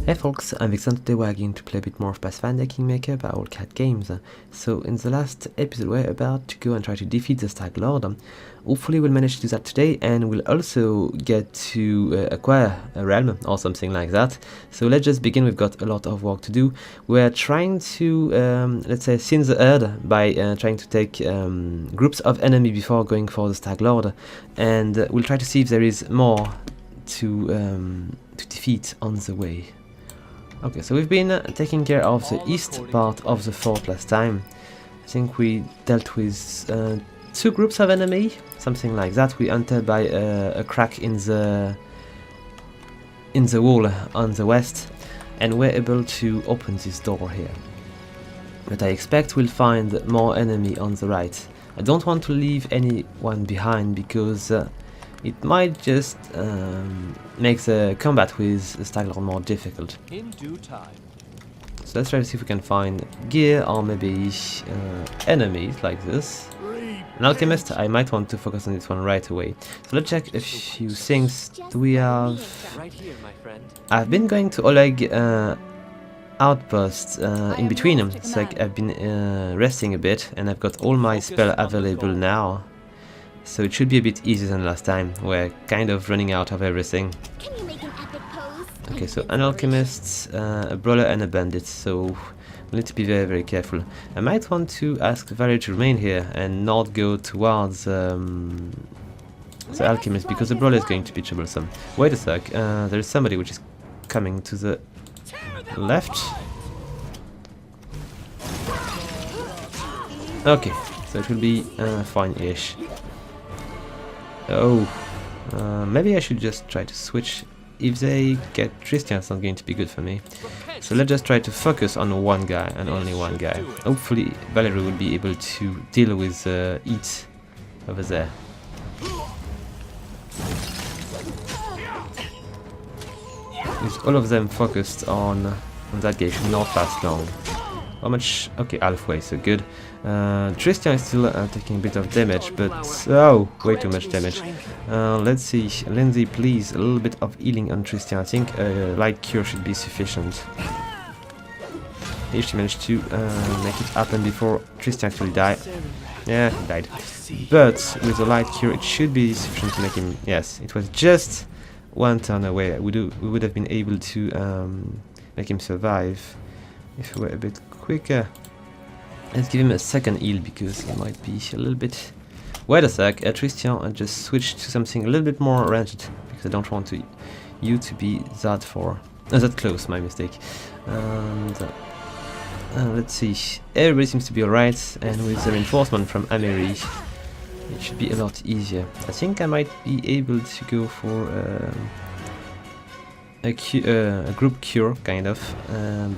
Hey folks, I'm Vixen. Today we're going to play a bit more of Pathfinder Kingmaker by All Cat Games. So in the last episode we're about to go and try to defeat the Stag Lord. Hopefully we'll manage to do that today, and we'll also get to acquire a realm or something like that. So let's just begin. We've got a lot of work to do. We're trying to, let's say, thin the herd by trying to take groups of enemy before going for the Stag Lord, and we'll try to see if there is more to defeat on the way. Okay, so we've been taking care of the east part of the fort last time. I think we dealt with two groups of enemy, something like that. We entered by a crack in the wall on the west, and we're able to open this door here. But I expect we'll find more enemy on the right. I don't want to leave anyone behind because it might just make the combat with the Stag Lord more difficult. In due time. So let's try to see if we can find gear or maybe enemies like this. An alchemist, I might want to focus on this one right away. So let's check a few things. Do we have... Right here, my friend. I've been going to Oleg outposts in between them. It's like I've been resting a bit, and I've got all my spell available now. So it should be a bit easier than last time. We're kind of running out of everything. Can you make an epic pose? Okay, so an alchemist, a brawler and a bandit, so we need to be very, very careful. I might want to ask Valerie to remain here and not go towards the alchemist, because the brawler is going to be troublesome. Wait a sec, there's somebody which is coming to the left. Okay, so it will be fine-ish. Oh, maybe I should just try to switch. If they get Tristan, it's not going to be good for me. So let's just try to focus on one guy and only one guy. Hopefully Valerie will be able to deal with Eat over there. With all of them focused on that guy, should not last long. How much? Okay, halfway, so good. Tristan is still taking a bit of damage, but oh, way too much damage. Let's see, Lindsay, please, a little bit of healing on Tristan. I think a light cure should be sufficient. If she managed to make it happen before Tristan actually died. Yeah, he died. But with a light cure, it should be sufficient to make him. Yes, it was just one turn away. We would have been able to make him survive if we were a bit quicker. Let's give him a second heal because he might be a little bit... Wait a sec, Tristan, I just switched to something a little bit more ranged because I don't want you to be that far. That close, my mistake. And let's see, everybody seems to be alright, and with the reinforcement from Amiri, it should be a lot easier. I think I might be able to go for a group cure, kind of,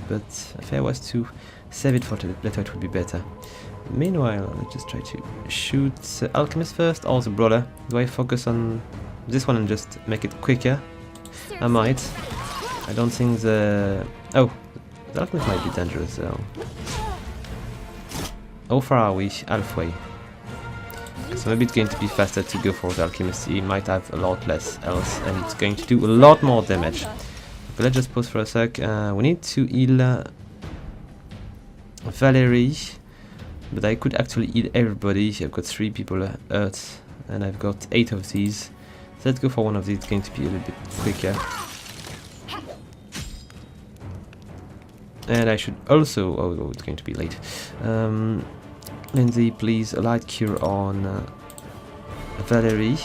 but if I was to save it for later, it would be better. Meanwhile, let's just try to shoot the alchemist first, or the brawler. Do I focus on this one and just make it quicker? I might. I don't think the... Oh, the alchemist might be dangerous though. How far are we? Halfway. So maybe it's going to be faster to go for the alchemist. He might have a lot less health, and it's going to do a lot more damage. But let's just pause for a sec. We need to heal Valerie, but I could actually heal everybody. I've got 3 people hurt, and I've got 8 of these. So let's go for one of these. It's going to be a little bit quicker. And I should also... Oh, it's going to be late. Lindsay, please, a light cure on Valerie.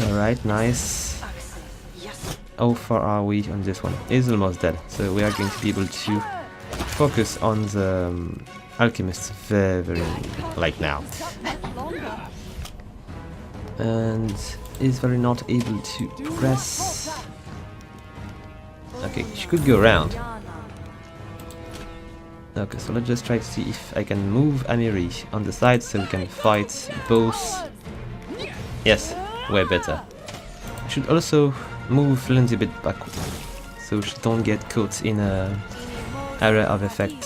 Alright, nice. How far are we on this one? He's almost dead, so we are going to be able to focus on the alchemist very like now. And is Valerie not able to progress? Okay, she could go around. Okay, so let's just try to see if I can move Amiri on the side so we can fight both. Yes, way better. I should also move Lindsay a bit backward so she don't get caught in a area of effect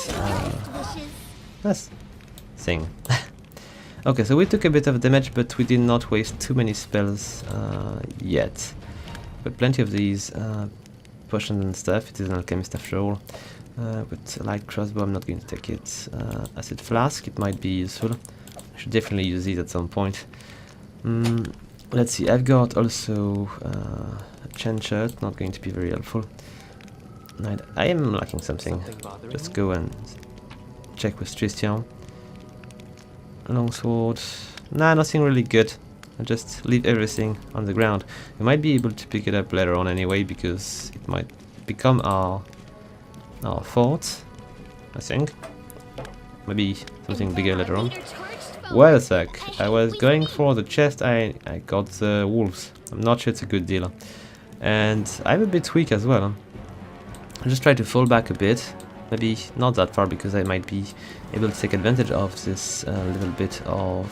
thing. Okay, so we took a bit of damage, but we did not waste too many spells yet. But plenty of these potions and stuff. It is an alchemist after all. With a light crossbow, I'm not going to take it. Acid flask, it might be useful. I should definitely use these at some point. Let's see, I've got also a chain shirt, not going to be very helpful. I am lacking something. Let's go and check with Christian. Longsword. Nah, nothing really good. I'll just leave everything on the ground. We might be able to pick it up later on anyway, because it might become our fort, I think. Maybe something bigger later on. Well, a sec. I was going for the chest, I got the wolves. I'm not sure it's a good deal. And I'm a bit weak as well. I'll just try to fall back a bit. Maybe not that far, because I might be able to take advantage of this little bit of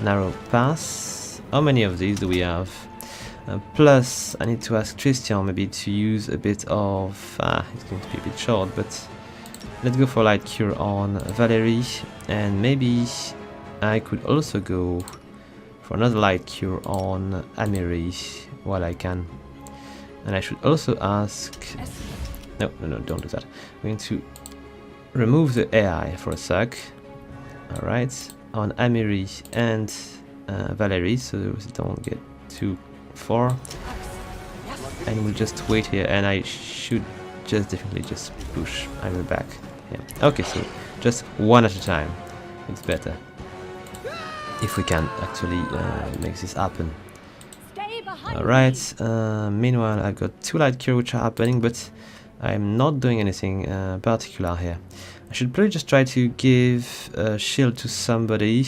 narrow pass. How many of these do we have? Plus, I need to ask Christian maybe to use a bit of... it's going to be a bit short, but let's go for light cure on Valerie, and maybe I could also go for another light cure on Amiri while I can. And I should also ask... No, don't do that. I'm going to remove the AI for a sec. Alright, on Amiri and Valerie, so they don't get too far. And we'll just wait here, and I should just definitely just push Amiri back. Yeah. Okay, so just one at a time. It's better. If we can actually make this happen. Alright, meanwhile I've got 2 light cure which are happening, but I'm not doing anything particular here. I should probably just try to give a shield to somebody,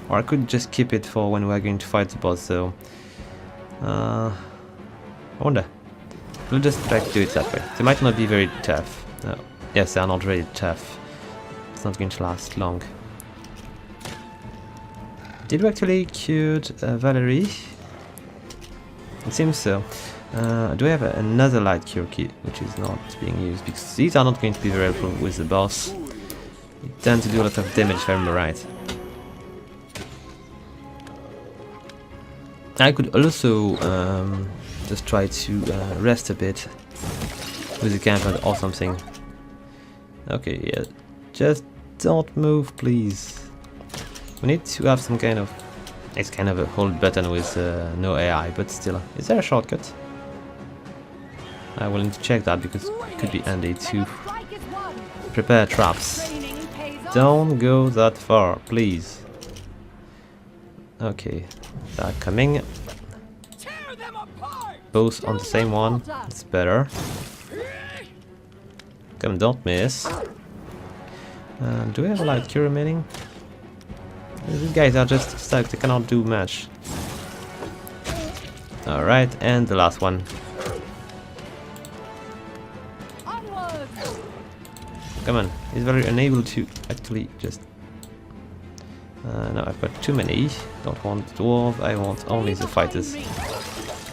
or I could just keep it for when we're going to fight the boss, so I wonder. We'll just try to do it that way. They might not be very tough. Yes, they are not very tough. It's not going to last long. Did we actually cure Valerie? It seems so. Do we have another light cure key which is not being used? Because these are not going to be very helpful with the boss. They tend to do a lot of damage if I remember right. I could also just try to rest a bit with the campfire or something. Okay, yeah. Just don't move, please. We need to have some kind of... It's kind of a hold button with no AI, but still. Is there a shortcut? I will need to check that, because it could be handy to prepare traps. Don't go that far, please. Okay, they're coming. Both on the same one, it's better. Come, don't miss. Do we have a light cure remaining? These guys are just stuck, they cannot do much. Alright, and the last one. Come on, he's very unable to actually just... no, I've got too many. Don't want the dwarf, I want only the fighters.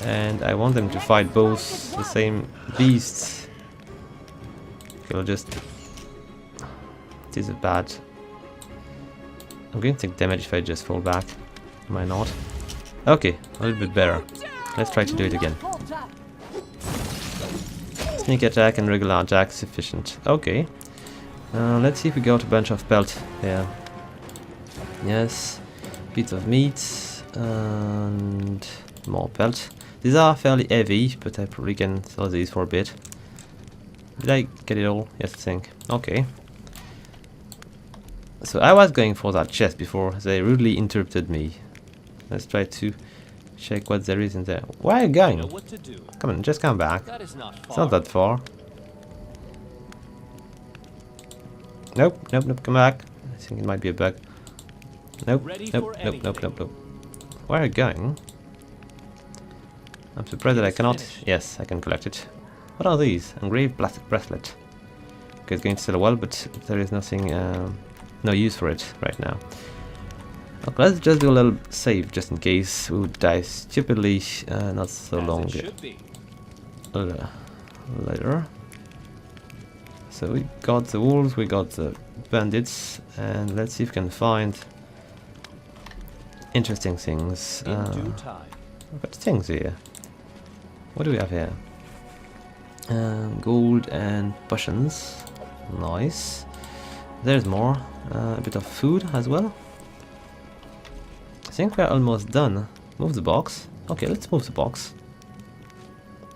And I want them to fight both the same beasts. Okay, we'll just... It is a bad... I'm going to take damage if I just fall back. Am I not? Okay, a little bit better. Let's try to do it again. Sneak attack and regular attack sufficient. Okay. Let's see if we got a bunch of pelt here. Yes. Bits of meat. And more pelt. These are fairly heavy, but I probably can sell these for a bit. Did I get it all? Yes, I think. Okay. So I was going for that chest before they rudely interrupted me. Let's try to check what there is in there. Where are you going? Come on, just come back. It's not that far. Nope, come back. I think it might be a bug. Nope. Where are you going? I'm surprised that I cannot... Yes, I can collect it. What are these? Engraved plastic bracelet. Okay, it's going to sell well, but there is nothing... no use for it right now. Okay, let's just do a little save just in case we would die stupidly not so long later. So we got the wolves, we got the bandits, and let's see if we can find interesting things. I've got things here. What do we have here? Gold and potions. Nice. There's more. A bit of food as well. I think we're almost done. Move the box. Okay, let's move the box.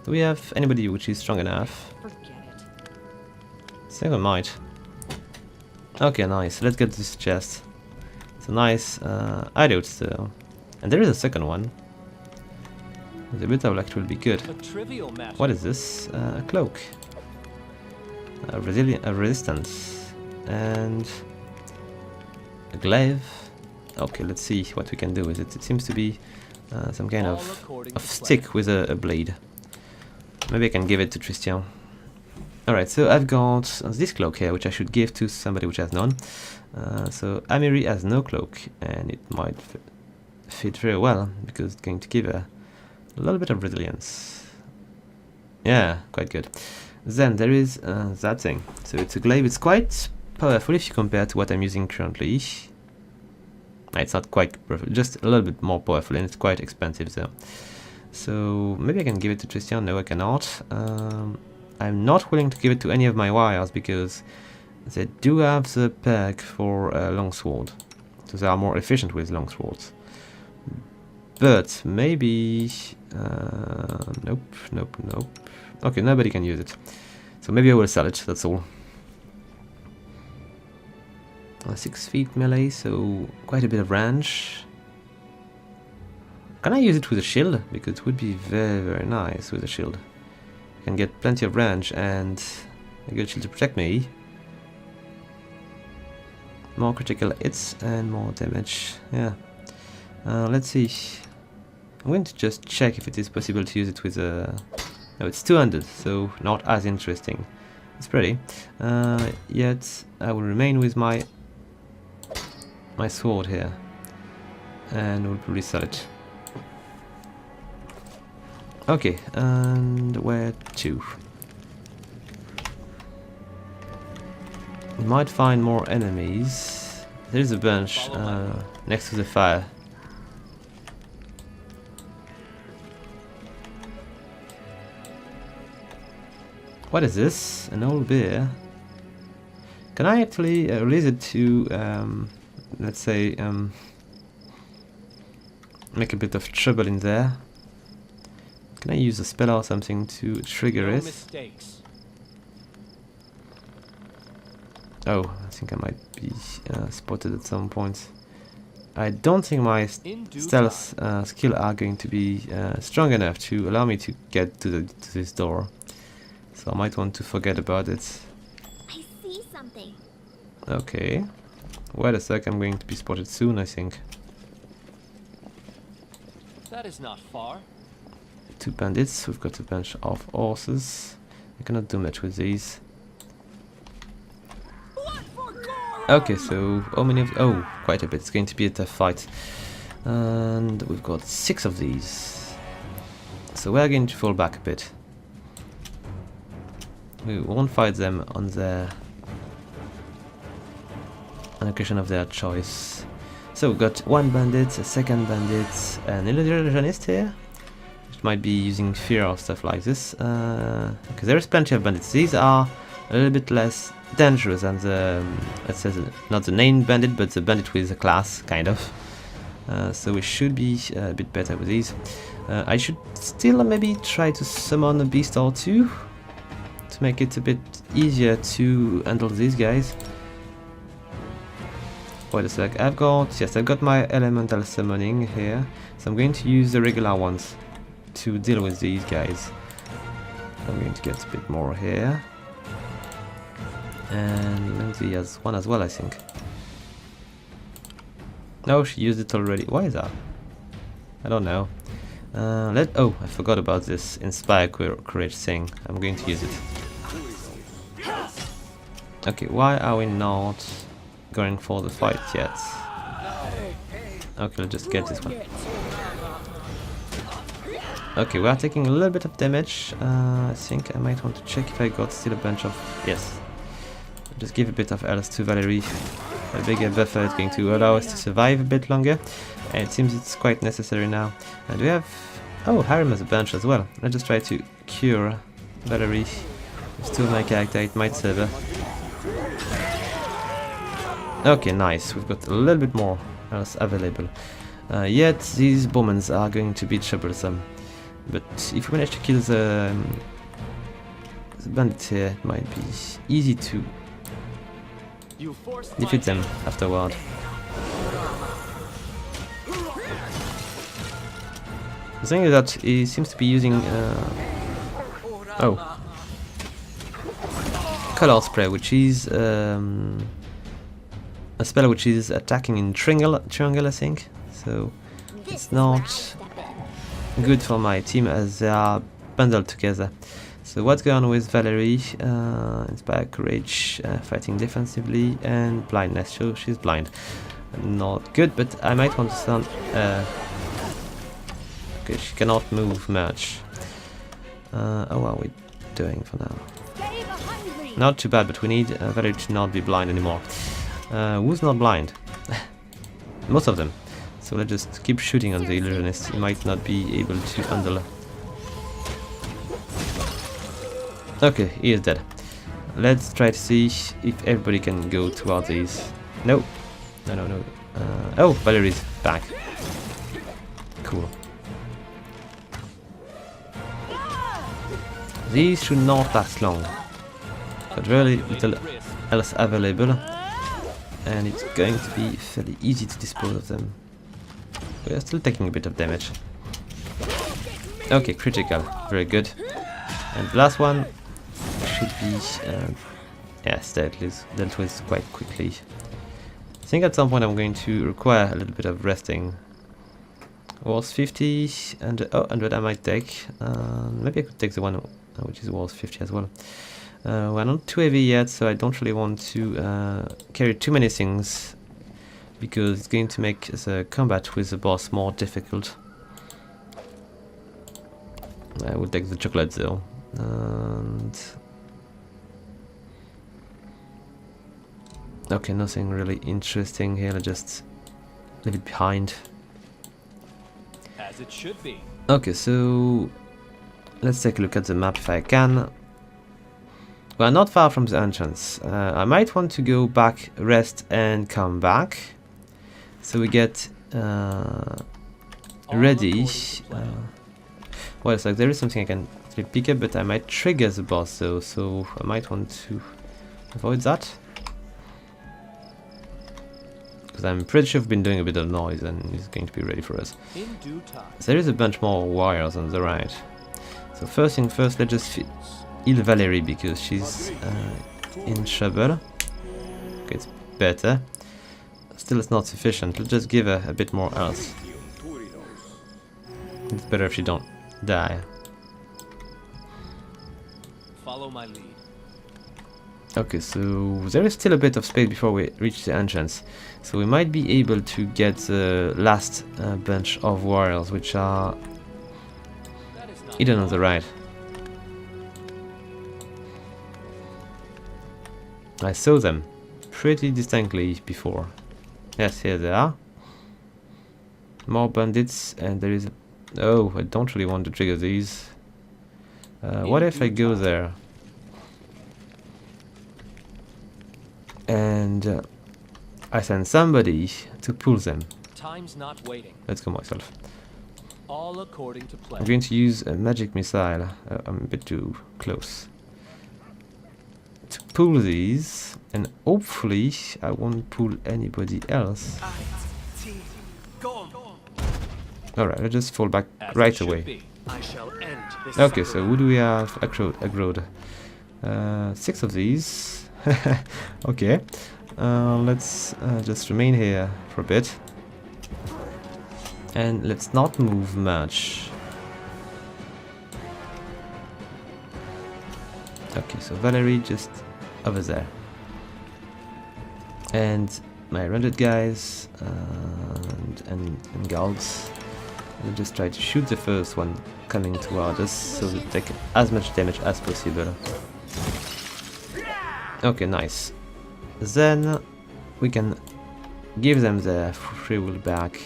Do we have anybody which is strong enough? I think we might. Okay, nice. Let's get this chest. It's a nice hideout still. And there is a second one. The bit of luck will be good. What is this? A cloak. A resistance. And a glaive. Okay, let's see what we can do with it. It seems to be some kind of stick with a blade. Maybe I can give it to Tristan. Alright, so I've got this cloak here, which I should give to somebody which has none. So Amiri has no cloak, and it might fit very well, because it's going to give a little bit of resilience. Yeah, quite good. Then there is that thing. So it's a glaive. It's quite powerful if you compare to what I'm using currently. It's not quite perfect, just a little bit more powerful, and it's quite expensive though. So maybe I can give it to Tristan. No, I cannot. I'm not willing to give it to any of my warriors because they do have the perk for a longsword, so they are more efficient with longswords. But maybe nope. Okay, nobody can use it, so maybe I will sell it. That's all. 6 feet melee, so quite a bit of range. Can I use it with a shield? Because it would be very nice with a shield. I can get plenty of range and a good shield to protect me. More critical hits and more damage. Yeah. Let's see. I'm going to just check if it is possible to use it with a... No, it's 200, so not as interesting. It's pretty. Yet I will remain with my sword here, and we'll probably sell it. Okay, and where to? We might find more enemies. There is a bunch next to the fire. What is this? An old beer? Can I actually release it to, let's say, make a bit of trouble in there? Can I use a spell or something to trigger it? Oh, I think I might be spotted at some point. I don't think my stealth skill are going to be strong enough to allow me to get to this door. So I might want to forget about it. I see something. Okay. Wait a sec, I'm going to be spotted soon, I think. That is not far. 2 bandits, we've got a bunch of horses. I cannot do much with these. Okay, so how many of... Oh, quite a bit. It's going to be a tough fight. And we've got 6 of these. So we're going to fall back a bit. We won't fight them on a question of their choice. So we've got 1 bandit, a 2nd bandit, an illusionist here, which might be using fear or stuff like this. Because there is plenty of bandits. These are a little bit less dangerous than the, let's say, not the named bandit, but the bandit with a class, kind of. So we should be a bit better with these. I should still maybe try to summon a beast or 2 to make it a bit easier to handle these guys. Wait a sec, I've got my elemental summoning here, so I'm going to use the regular ones to deal with these guys. I'm going to get a bit more here. And Lindsay has one as well, I think. No, she used it already. Why is that? I don't know. Oh, I forgot about this Inspire Courage thing. I'm going to use it. Okay, why are we not going for the fight yet? Okay, let's just get this one. Okay, we are taking a little bit of damage. I think I might want to check if I got still a bunch of... Yes. Just give a bit of health to Valerie. A bigger buffer is going to allow us to survive a bit longer. And it seems it's quite necessary now. Do we have Oh, Harem has a bunch as well. Let's just try to cure Valerie. Still my character, it might save her. Okay, nice. We've got a little bit more else available. Yet these bombers are going to be troublesome. But if we manage to kill the bandits here, it might be easy to defeat them afterward. The thing is that he seems to be using color spray, which is a spell which is attacking in triangle, I think. So it's not good for my team as they are bundled together. So what's going on with Valerie? Inspire courage, fighting defensively, and blindness. So she's blind. Not good, but I might want to sound. Okay, she cannot move much. How are we doing for now? Not too bad, but we need Valerie to not be blind anymore. Who's not blind? Most of them. So let's just keep shooting on the illusionist. He might not be able to handle. Okay, he is dead. Let's try to see if everybody can go towards these. No. No. Oh, Valerie's back. Cool. These should not last long. But really little else available. And it's going to be fairly easy to dispose of them. We are still taking a bit of damage. Okay, critical. Very good. And the last one should be... yes, dealt with quite quickly. I think at some point I'm going to require a little bit of resting. Walls 50 and 100 I might take. Maybe I could take the one which is walls 50 as well. We're not too heavy yet, so I don't really want to carry too many things, because it's going to make the combat with the boss more difficult. I will take the chocolate though. And okay, nothing really interesting here. Let's just leave it behind. As it should be. Okay, so let's take a look at the map if I can. We're not far from the entrance. I might want to go back, rest, and come back. So we get ready. Well, it's like there is something I can actually pick up, but I might trigger the boss though, so I might want to avoid that. Because I'm pretty sure I've been doing a bit of noise and he's going to be ready for us. In due time. So there is a bunch more wires on the right. So first thing first, let's just heal Valerie because she's in trouble. Okay, it's better. Still, it's not sufficient. Let's just give her a bit more health. It's better if she don't die. Follow my lead. Okay, so there is still a bit of space before we reach the entrance. So we might be able to get the last bunch of warriors, which are hidden on the right. I saw them pretty distinctly before. Yes, here they are. More bandits, and there is... Oh, I don't really want to trigger these. What if I go there? And I send somebody to pull them. Time's not waiting. Let's go myself. All according to plan. I'm going to use a magic missile. I'm a bit too close. To pull these, and hopefully I won't pull anybody else. Alright, let's just fall back right away. Okay, so who do we have aggroed? 6 of these. Okay, let's just remain here for a bit. And let's not move much. Okay, so Valerie just over there. And my rendered guys and guards. I'll just try to shoot the first one coming towards us so we take as much damage as possible. Okay, nice. Then we can give them their free will back.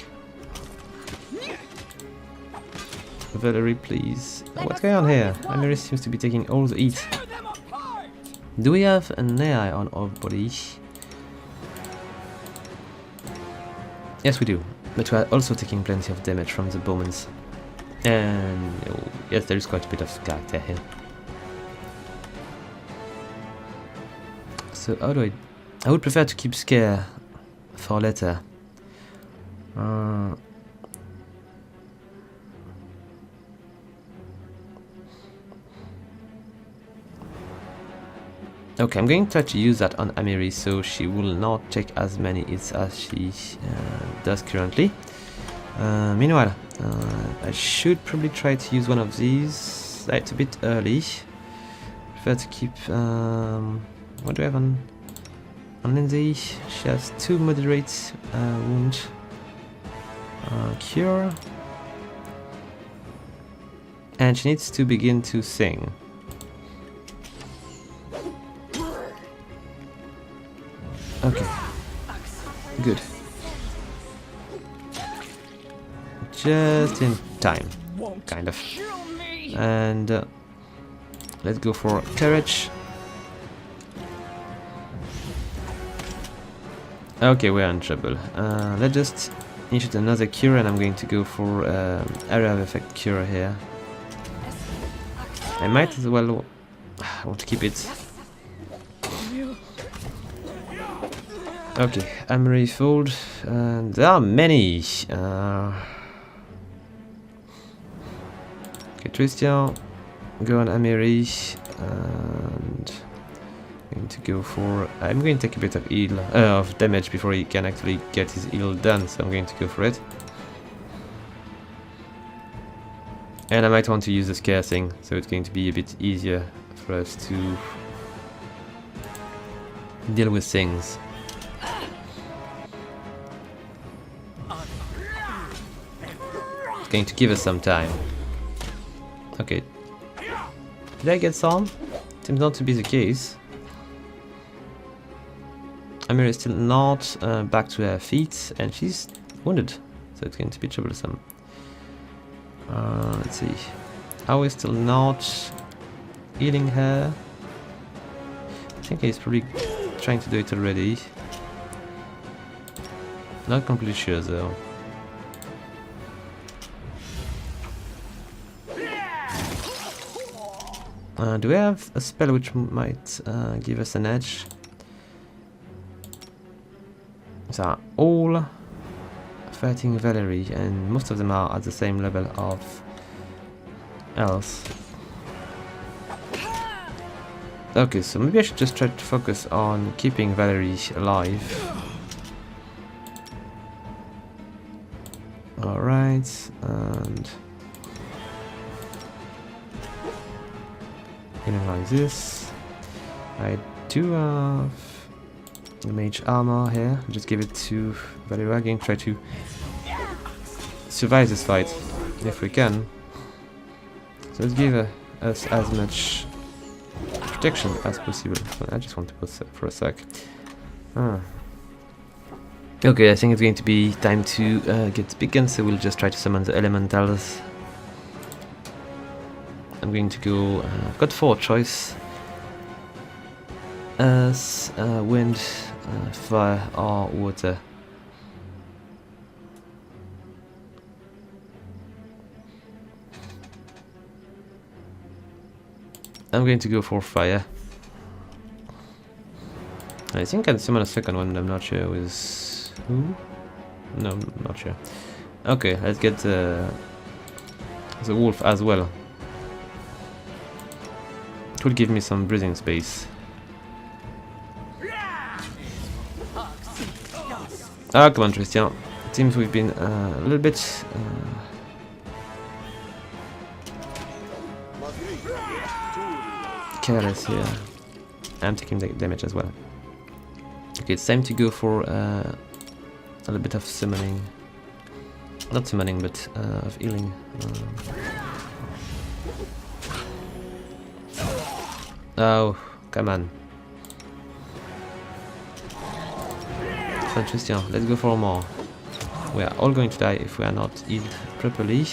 Valerie, please. What's going on here? Amiri seems to be taking all the heat. Do we have an AI on our body? Yes, we do. But we are also taking plenty of damage from the bowmans. And oh, yes, there is quite a bit of character here. So how do I would prefer to keep Scare for later. Okay, I'm going to try to use that on Amiri so she will not take as many hits as she does currently. Meanwhile, I should probably try to use one of these. It's a bit early. Prefer to keep... what do I have on Lindsay? She has 2 moderate wound. Cure. And she needs to begin to sing. Okay. Good. Just in time. Kind of. And let's go for courage. Okay, we're in trouble. Let's just initiate another cure, and I'm going to go for area of effect cure here. I might as well want to keep it. Okay, Amiri fold. There are many. Okay, Tristan, go on Amiri, and I'm going to go for. I'm going to take a bit of heal of damage before he can actually get his heal done. So I'm going to go for it. And I might want to use the scare thing, so it's going to be a bit easier for us to deal with things. It's going to give us some time. Okay. Did I get some? Seems not to be the case. Amira is still not back to her feet, and she's wounded, so it's going to be troublesome. Let's see. Are we still not healing her? I think he's probably trying to do it already. Not completely sure though. Do we have a spell which might give us an edge? These are all fighting Valerie, and most of them are at the same level of health. Okay, so maybe I should just try to focus on keeping Valerie alive. Alright, and like this. I do have the mage armor here. Just give it to Valerie again. Try to survive this fight if we can. So let's give us as much protection as possible. I just want to pause for a sec. Okay, I think it's going to be time to get begun, so we'll just try to summon the elementals. I'm going to go. I've got 4 choice: earth, wind, fire, or water. I'm going to go for fire. I think I can summon a second one, but I'm not sure with who. No, I'm not sure. Okay, let's get the wolf as well. It will give me some breathing space. Ah, come on, Tristan. It seems we've been a little bit careless here. I'm taking the damage as well. Okay, it's time to go for a little bit of summoning. Not summoning, but of healing. Oh, come on. So Tristan, let's go for more. We are all going to die if we are not healed properly.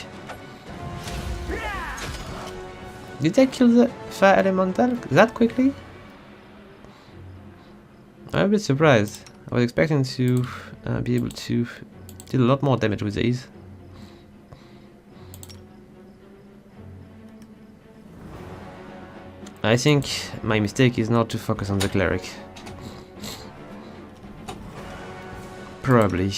Did I kill the fire elemental that quickly? I'm a bit surprised. I was expecting to be able to deal a lot more damage with these. I think my mistake is not to focus on the cleric. Probably.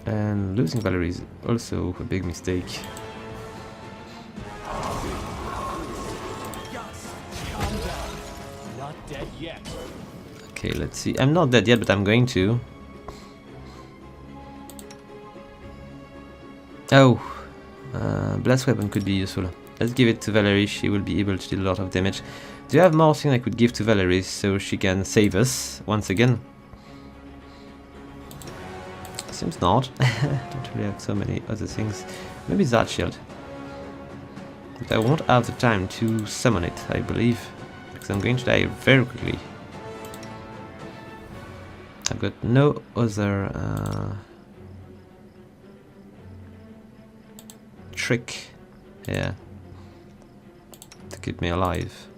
And losing Valerie is also a big mistake. Not dead yet. Okay, let's see. I'm not dead yet, but I'm going to. Oh, blast weapon could be useful. Let's give it to Valerie. She will be able to deal a lot of damage. Do you have more things I could give to Valerie so she can save us once again? Seems not. Don't really have so many other things. Maybe that shield. But I won't have the time to summon it, I believe, because I'm going to die very quickly. I've got no other trick here to keep me alive.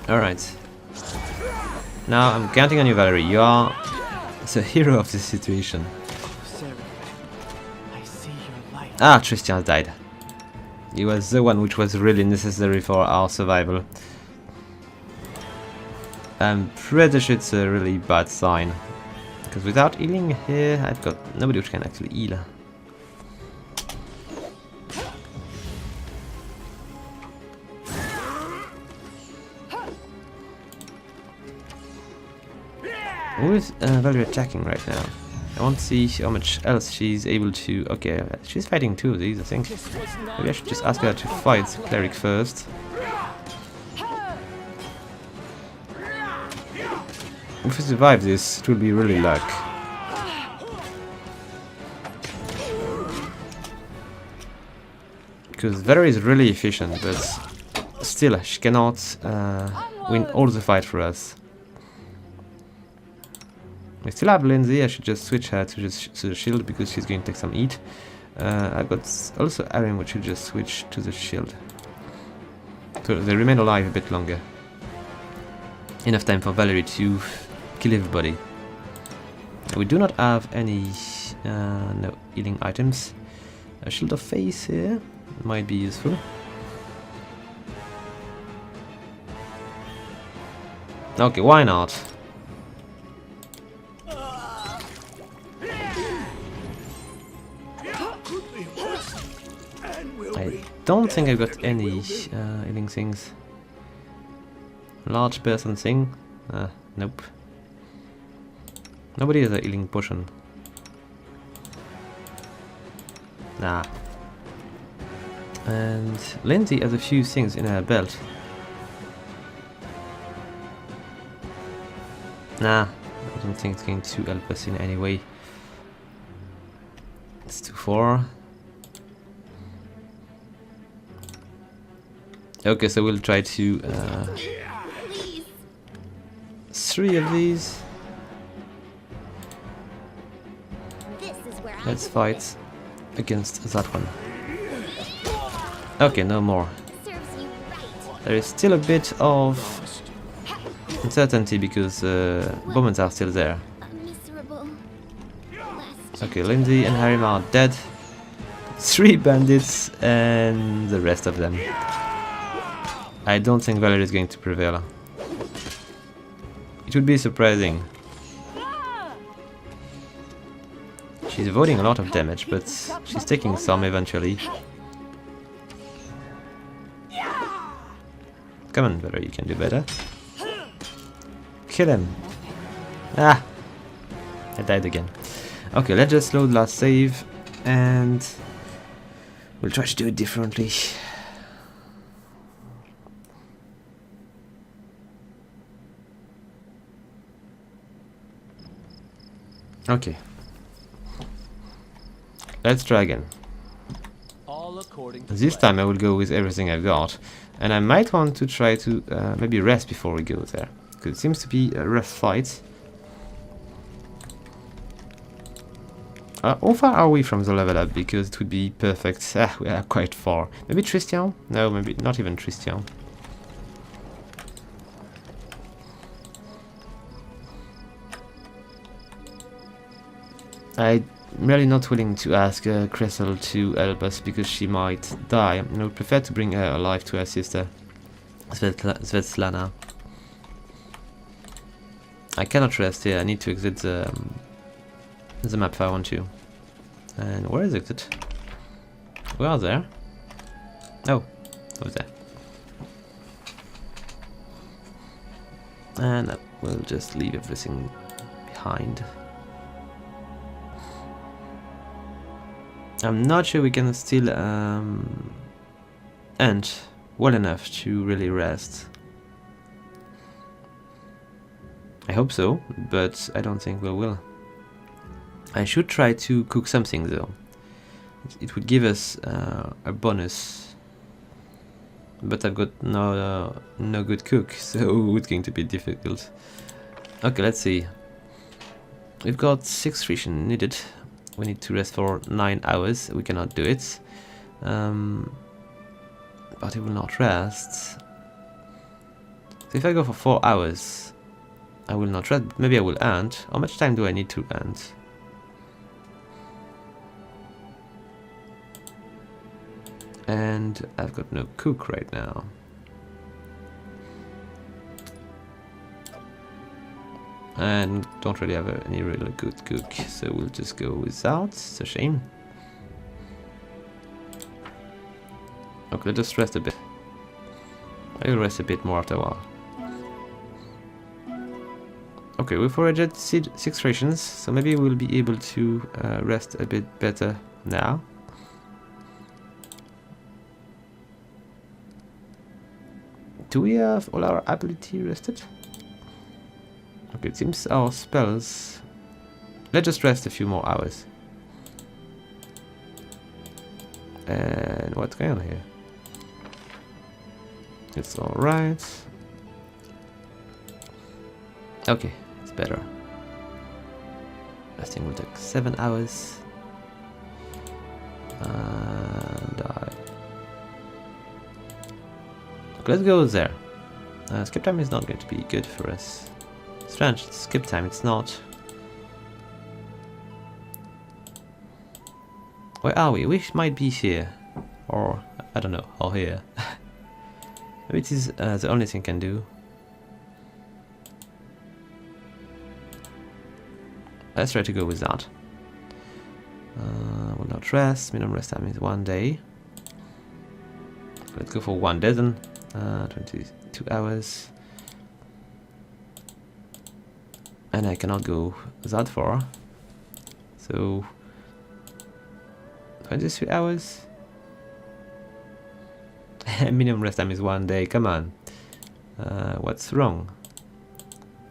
Alright. Now I'm counting on you, Valerie. You are the hero of this situation. I see your light. Ah, Tristan died. He was the one which was really necessary for our survival. I'm pretty sure it's a really bad sign. Because without healing here, I've got nobody which can actually heal. Who is Valerie attacking right now? I want to see how much else she's able to... Okay, she's fighting two of these, I think. Maybe I should just ask her to fight the cleric first. If we survive this, it will be really luck. Because Valerie is really efficient, but still, she cannot win all the fight for us. We still have Lindsay. I should just switch her to the shield because she's going to take some heat. I've got also Aaron, which should just switch to the shield. So they remain alive a bit longer. Enough time for Valerie to kill everybody. We do not have any no healing items. A shield of face here might be useful. Okay, why not? I don't think I've got any healing things. Large person thing? Nope. Nobody has a healing potion. Nah. And Lindsay has a few things in her belt. Nah, I don't think it's going to help us in any way. It's too far. Okay, so we'll try to 3 of these. Let's fight against that one. Okay, no more. There is still a bit of uncertainty because bombs are still there. Okay, Lindsay and Harry are dead. 3 bandits and the rest of them. I don't think Valerie is going to prevail. It would be surprising. She's avoiding a lot of damage, but she's taking some eventually. Come on, Valerie, you can do better. Kill him. Ah! I died again. Okay, let's just load last save and we'll try to do it differently. Okay. Let's try again. All All according to This plan. time I will go with everything I've got. And I might want to try to maybe rest before we go there. Because it seems to be a rough fight. How far are we from the level up? Because it would be perfect. We are quite far. Maybe Tristan? No, maybe not even Tristan. I'm really not willing to ask Cressel to help us because she might die. I would prefer to bring her alive to her sister, Svetlana. I cannot rest here. I need to exit the map if I want to. And where is exit? We are there. Oh, over there. And we'll just leave everything behind. I'm not sure we can still end well enough to really rest. I hope so, but I don't think we will. I should try to cook something though. It would give us a bonus, but I've got no good cook, so it's going to be difficult. Okay, let's see. We've got 6 ration needed. We need to rest for 9 hours. We cannot do it, but it will not rest. So if I go for 4 hours, I will not rest. Maybe I will end. How much time do I need to end? And I've got no cook right now. And don't really have any really good cook, so we'll just go without. It's a shame. Okay, let's just rest a bit. I will rest a bit more after a while. Okay, we've already had 6 rations, so maybe we'll be able to rest a bit better now. Do we have all our ability rested? Okay, it seems our spells... Let's just rest a few more hours. And what's going on here? It's alright. Okay, it's better. Resting will take 7 hours. And let's go there. Skip time is not going to be good for us. Strange, it's skip time, it's not. Where are we? We might be here. Or, I don't know, or here. Maybe it is the only thing I can do. Let's try to go with that. Will not rest. Minimum rest time is 1 day. Let's go for 1 day then. 22 hours. And I cannot go that far. So 23 hours. Minimum rest time is 1 day. Come on. What's wrong?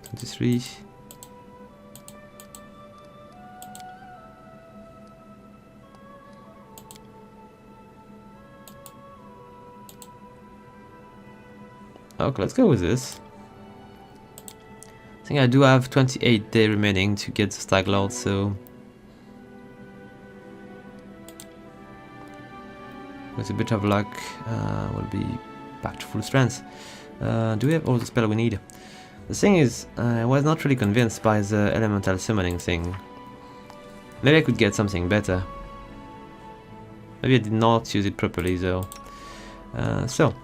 23. Okay, let's go with this. I think I do have 28 days remaining to get the Stag Lord, so with a bit of luck, we'll be back to full strength. Do we have all the spell we need? The thing is, I was not really convinced by the elemental summoning thing. Maybe I could get something better. Maybe I did not use it properly though. So,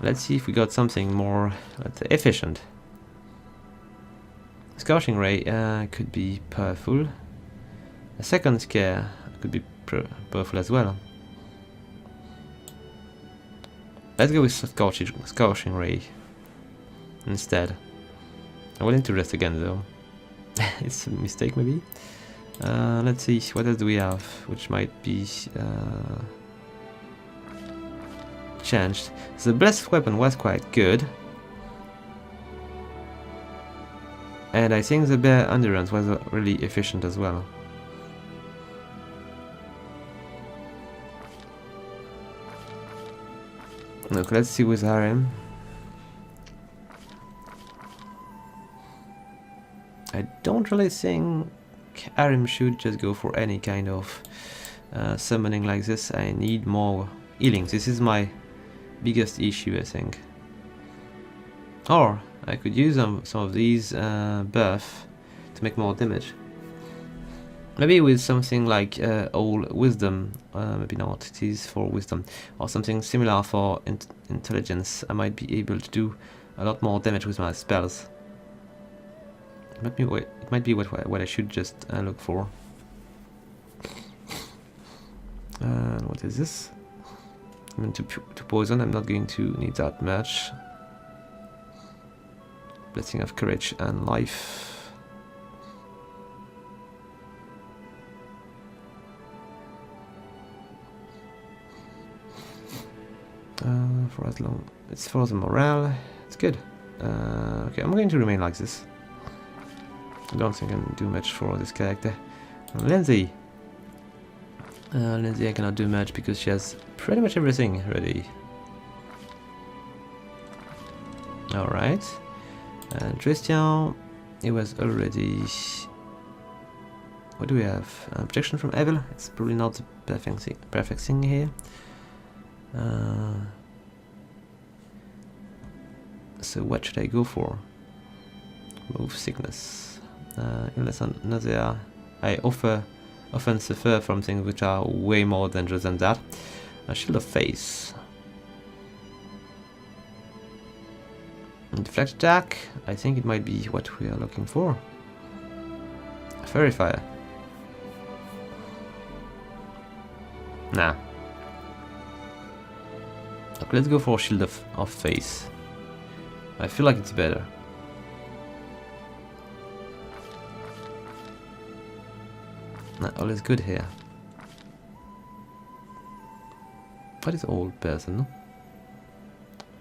let's see if we got something more efficient. Scorching Ray could be powerful. A second scare could be powerful as well. Let's go with Scorching Ray instead. I will need to rest again though. It's a mistake maybe. Let's see, what else do we have which might be changed. The blessed weapon was quite good. And I think the bear endurance was really efficient as well. Look, let's see with Harem. I don't really think Harem should just go for any kind of summoning like this. I need more healing. This is my biggest issue, I think. Or I could use some of these buff to make more damage. Maybe with something like all wisdom, maybe not, it is for wisdom, or something similar for intelligence. I might be able to do a lot more damage with my spells. It might be what I should just look for. What is this? I mean, to poison, I'm not going to need that much. Blessing of courage and life. For as long it's for the morale, it's good. Okay, I'm going to remain like this. I don't think I can do much for this character. Lindsay. Lindsay I cannot do much because she has pretty much everything ready. Alright. And Christian, he was already... What do we have? Protection from evil? It's probably not the perfect thing here. So what should I go for? Move sickness. Illness and nausea. I often suffer from things which are way more dangerous than that. A shield of face. Deflect attack. I think it might be what we are looking for. Fairy fire. Nah. Okay, let's go for shield of face. I feel like it's better. Nah, all is good here. What is old person?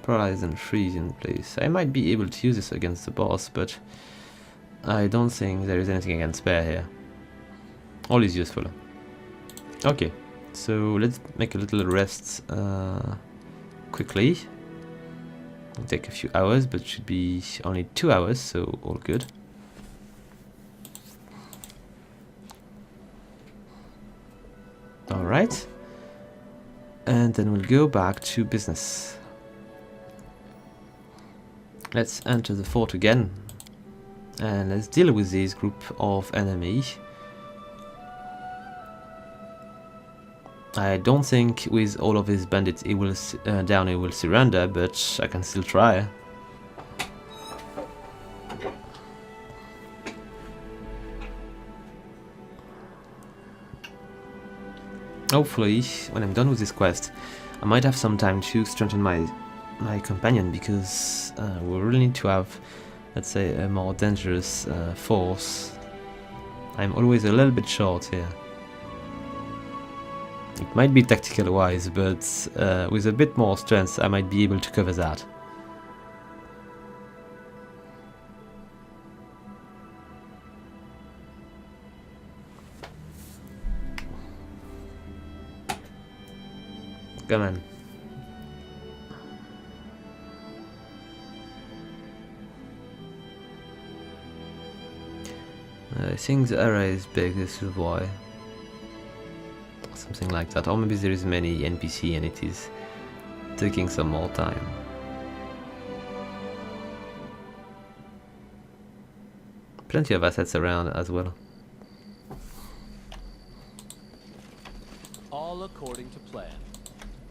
Paralyze and freeze in place. I might be able to use this against the boss, but I don't think there is anything I can spare here. All is useful. Okay, so let's make a little rest quickly. It'll take a few hours, but should be only 2 hours, so all good. Alright. And then we'll go back to business. Let's enter the fort again. And let's deal with this group of enemies. I don't think with all of his bandits he will surrender, but I can still try. Hopefully, when I'm done with this quest, I might have some time to strengthen my companion, because we really need to have, let's say, a more dangerous force. I'm always a little bit short here. It might be tactical wise, but with a bit more strength I might be able to cover that. Come on. I think the area is big, this is why. Something like that, or maybe there is many NPC and it is taking some more time. Plenty of assets around as well. All according to plan.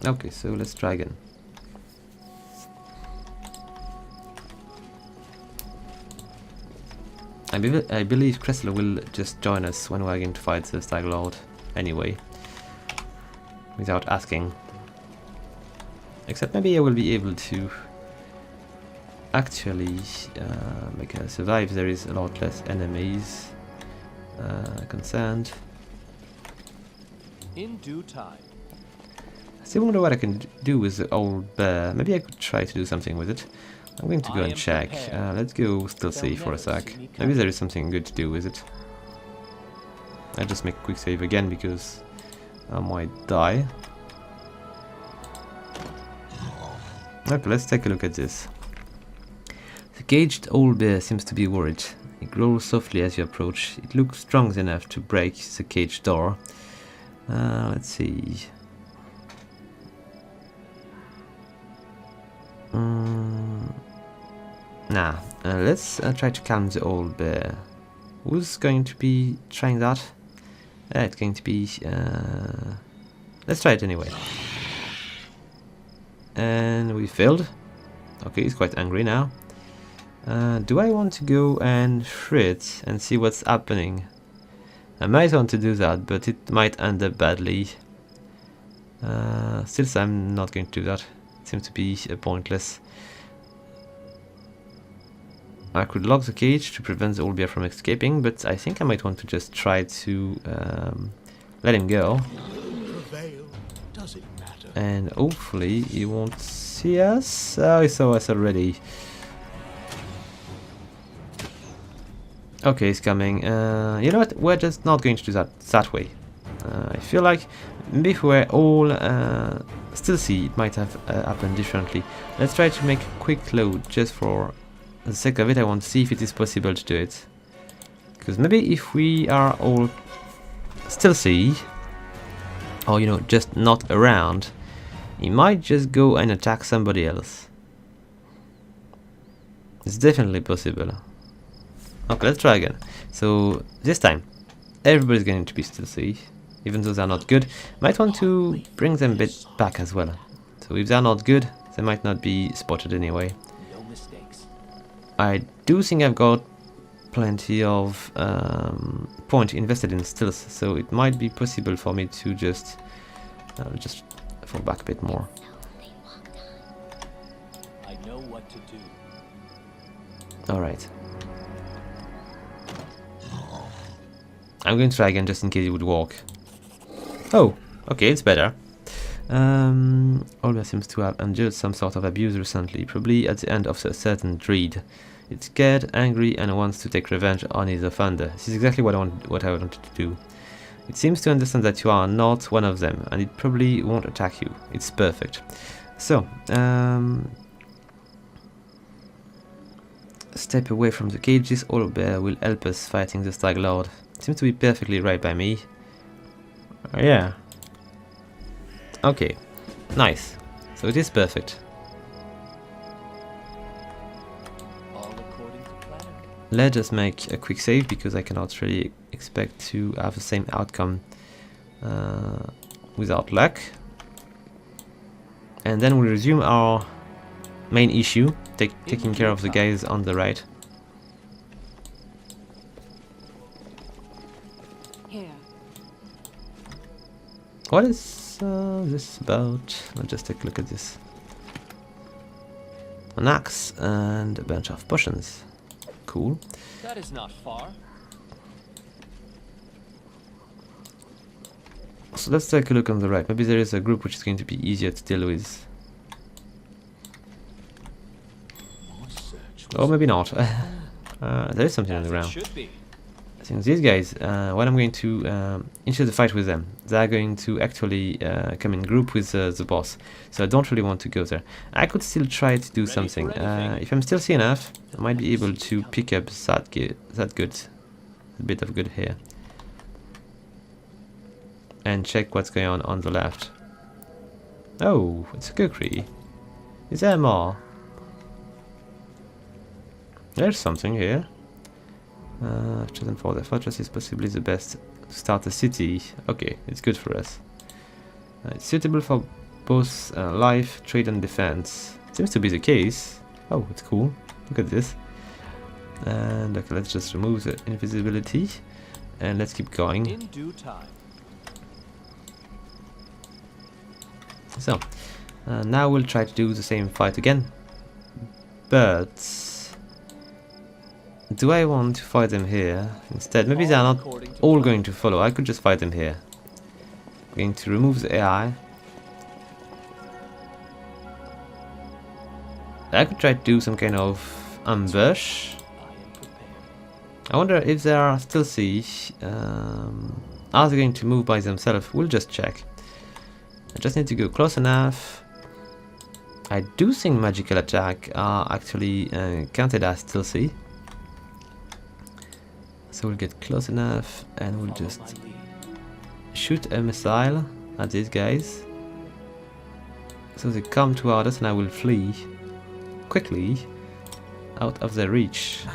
Okay, so let's try again. I believe Cressler will just join us when we're going to fight the Stag Lord anyway. Without asking. Except maybe I will be able to actually make her survive. There is a lot less enemies concerned. In due time. I still wonder what I can do with the old bear. Maybe I could try to do something with it. I'm going to go and check. Let's go still see for a sec. Maybe there is something good to do with it. I'll just make a quick save again because I might die. Okay, let's take a look at this. The caged old bear seems to be worried. It growls softly as you approach. It looks strong enough to break the cage door. Let's see. Let's try to calm the old bear. Who's going to be trying that? It's going to be... let's try it anyway. And we failed. Okay, he's quite angry now. Do I want to go and free it and see what's happening? I might want to do that, but it might end up badly. Still, I'm not going to do that. It seems to be pointless. I could lock the cage to prevent the old bear from escaping, but I think I might want to just try to let him go. And hopefully he won't see us. Oh, he saw us already. Okay, he's coming. You know what? We're just not going to do that way. I feel like maybe if we're all still see, it might have happened differently. Let's try to make a quick load just for the sake of it. I want to see if it is possible to do it. Because maybe if we are all still see, or you know, just not around, he might just go and attack somebody else. It's definitely possible. Okay, let's try again. So this time, everybody's going to be still see, even though they're not good. Might want to bring them a bit back as well. So if they're not good, they might not be spotted anyway. No mistakes. I do think I've got plenty of point invested in stealth, so it might be possible for me to just fall back a bit more. I know what to do. Alright. I'm going to try again just in case it would walk. Oh, okay, it's better. Olga seems to have endured some sort of abuse recently, probably at the end of a certain dread. It's scared, angry, and wants to take revenge on his offender. This is exactly what I wanted to do. It seems to understand that you are not one of them, and it probably won't attack you. It's perfect. So, step away from the cage. This old bear will help us fighting the Stag Lord. Seems to be perfectly right by me. Yeah. Okay. Nice. So it is perfect. All according to plan. Let us make a quick save because I cannot really expect to have the same outcome without luck. And then we'll resume our main issue, taking care of the guys on the right. Here. What is this about? Let's just take a look at this. An axe and a bunch of potions. Cool. That is not far. So let's take a look on the right. Maybe there is a group which is going to be easier to deal with. Or maybe not. There is something on the ground. Should be. I think these guys, when I'm going to enter the fight with them, they're going to actually come in group with the boss. So I don't really want to go there. I could still try to do something. If I'm still see enough, I might be able to pick up that good, a bit of good here. And check what's going on the left. Oh, it's a kukri. Is there more? There's something here. Chosen for the fortress is possibly the best to start a city. Okay, it's good for us. It's suitable for both life, trade and defense. Seems to be the case. Oh, it's cool. Look at this. And okay, let's just remove the invisibility. And let's keep going. In due time. So, now we'll try to do the same fight again. But do I want to fight them here instead? Maybe they are not all going to follow. I could just fight them here. I'm going to remove the AI. I could try to do some kind of ambush. I wonder if they are still siege. Are they going to move by themselves? We'll just check. I just need to go close enough I do think magical attack are actually counted as stealthy. So we'll get close enough and we'll just shoot a missile at these guys. So they come toward us and I will flee quickly out of their reach.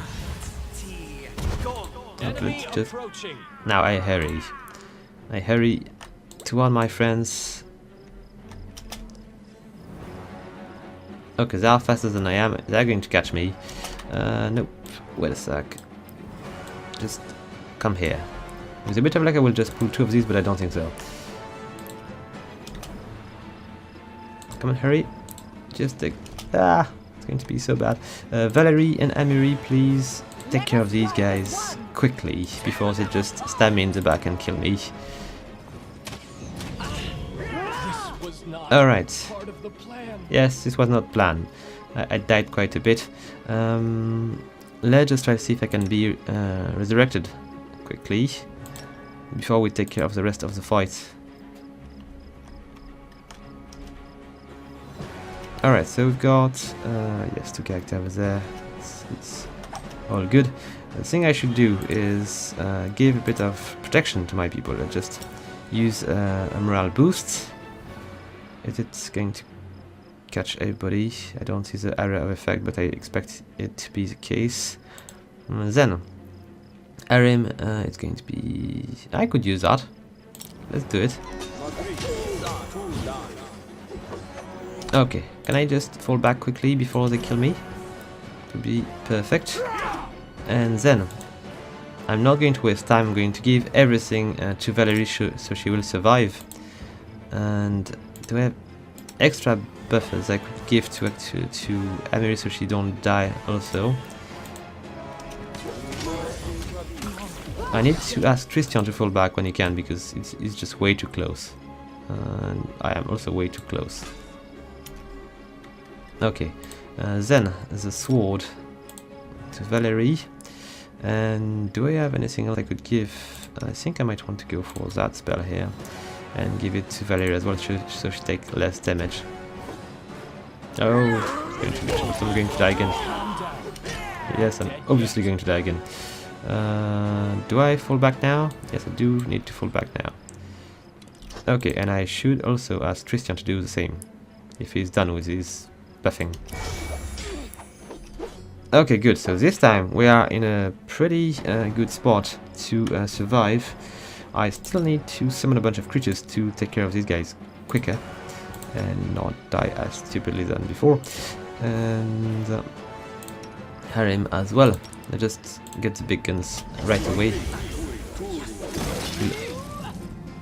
Enemy Just approaching. now I hurry. I hurry toward my friends. Okay, they are faster than I am. They're going to catch me. Nope. Wait a sec. Just come here. With a bit of luck I will just pull 2 of these, but I don't think so. Come on, hurry. Just take... Ah! It's going to be so bad. Valerie and Amiri, please take care of these guys quickly before they just stab me in the back and kill me. This was not Alright. part of the plan. Yes, this was not planned. I died quite a bit. Let's just try to see if I can be resurrected quickly before we take care of the rest of the fight. Alright, so we've got yes, 2 characters over there. It's all good. The thing I should do is give a bit of protection to my people. Just use a morale boost. Is it going to catch everybody? I don't see the area of effect, but I expect it to be the case. Then Arim, it's going to be... I could use that. Let's do it. Okay, can I just fall back quickly before they kill me? To be perfect. And then I'm not going to waste time. I'm going to give everything to Valerie so she will survive. And do I have extra buffers I could give to Amiri so she don't die also? I need to ask Christian to fall back when he can because it's just way too close. And I am also way too close. Okay, then the sword to Valerie. And do I have anything else I could give? I think I might want to go for that spell here and give it to Valerie as well so she takes less damage. Oh, it's going to be trouble. I'm going to die again. Yes, I'm obviously going to die again. Do I fall back now? Yes, I do need to fall back now. Okay, and I should also ask Christian to do the same if he's done with his buffing. Okay, good. So this time we are in a pretty good spot to survive. I still need to summon a bunch of creatures to take care of these guys quicker and not die as stupidly than before. And Harim as well. I just get the big guns right away.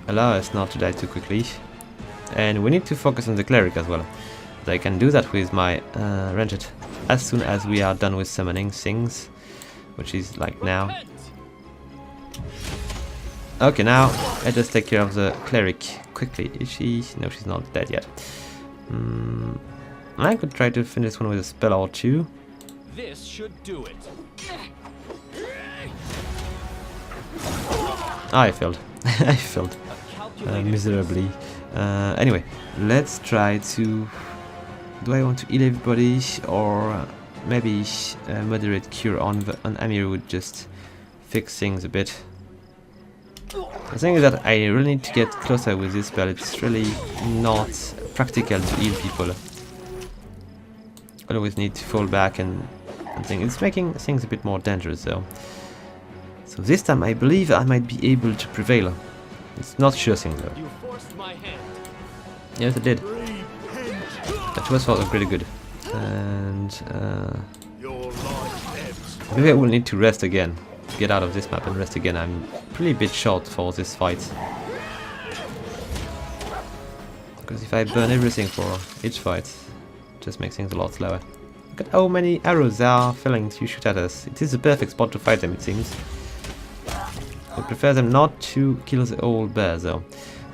Allow us not to die too quickly. And we need to focus on the cleric as well. I can do that with my ranged as soon as we are done with summoning things, which is like now. Okay, now I just take care of the cleric quickly. Is she? No, she's not dead yet. I could try to finish this one with a spell or 2. This should do it. I failed. I failed miserably. Anyway, let's try to... Do I want to heal everybody, or maybe moderate cure on Amir would just fix things a bit? The thing is that I really need to get closer with this spell. It's really not practical to heal people. I always need to fall back and things. It's making things a bit more dangerous though. So this time I believe I might be able to prevail. It's not sure thing though. You forced my hand. Yes, I did. That was sort of pretty good. And maybe I will need to rest again. Get out of this map and rest again. I'm pretty bit short for this fight. Because if I burn everything for each fight, it just makes things a lot slower. Look at how many arrows there are failing to shoot at us. It is the perfect spot to fight them, it seems. I prefer them not to kill the old bear though.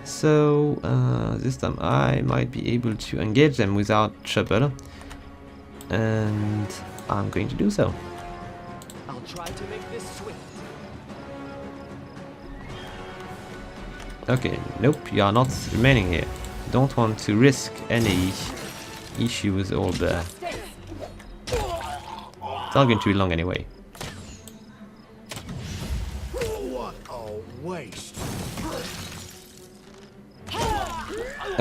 So this time I might be able to engage them without trouble, and I'm going to do so. I'll try to make this swift. Okay, nope, you are not remaining here. Don't want to risk any issue with all the... It's not going to be long anyway. What a waste.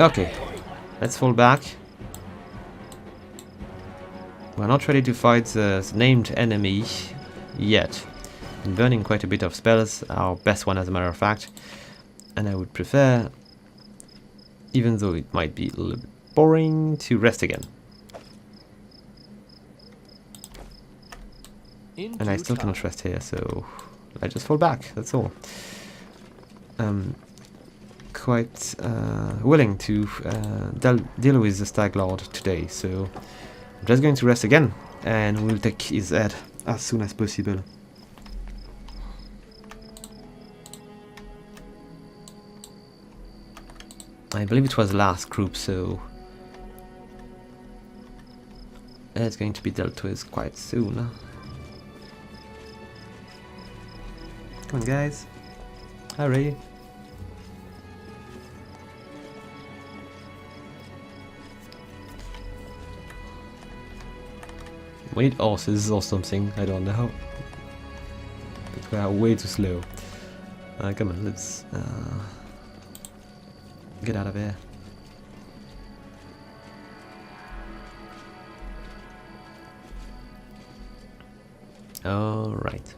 Okay, let's fall back. We're not ready to fight the named enemy yet. I'm burning quite a bit of spells, our best one as a matter of fact. And I would prefer, even though it might be a little bit boring, to rest again. And I still cannot rest here, so I just fall back, that's all. Quite willing to deal with the Stag Lord today, so I'm just going to rest again, and we'll take his head as soon as possible. I believe it was the last group, so it's going to be dealt with quite soon. Come on, guys, hurry! We need horses or something, I don't know. But we are way too slow. Come on, let's get out of here. Alright.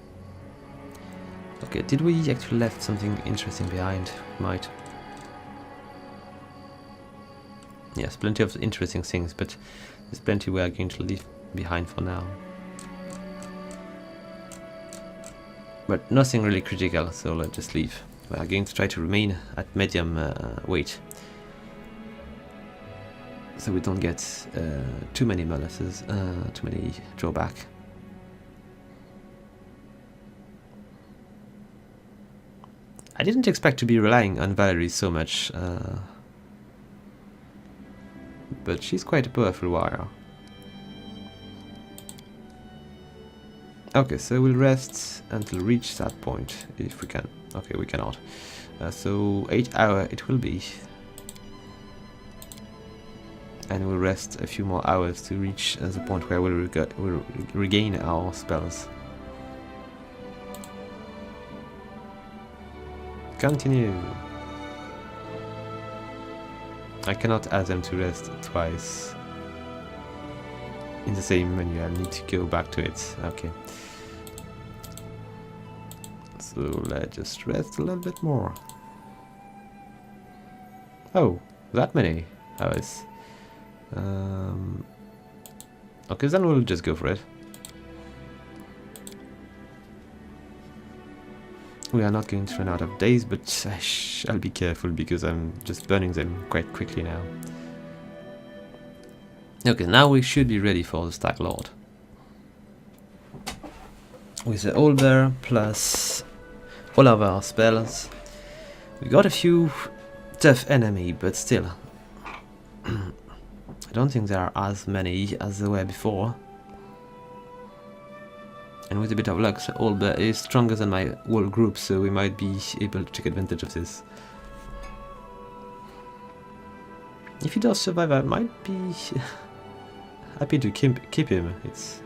Okay, did we actually left something interesting behind? Might. Yes, plenty of interesting things, but there's plenty we are going to leave behind for now. But nothing really critical, so let's just leave. We are going to try to remain at medium weight, so we don't get too many maluses, too many drawback. I didn't expect to be relying on Valerie so much, but she's quite a powerful warrior. Okay, so we'll rest until reach that point, if we can. Okay, we cannot. So 8 hours it will be. And we'll rest a few more hours to reach the point where we'll regain our spells. Continue. I cannot ask them to rest twice in the same menu. I need to go back to it. Okay. So let's just rest a little bit more. Oh, that many hours. Okay, then we'll just go for it. We are not going to run out of days, but I'll be careful because I'm just burning them quite quickly now. Okay, now we should be ready for the Stag Lord. With the Older plus all of our spells. We got a few tough enemy, but still. I don't think there are as many as there were before. And with a bit of luck, Olber is stronger than my whole group, so we might be able to take advantage of this. If he does survive, I might be happy to keep him. It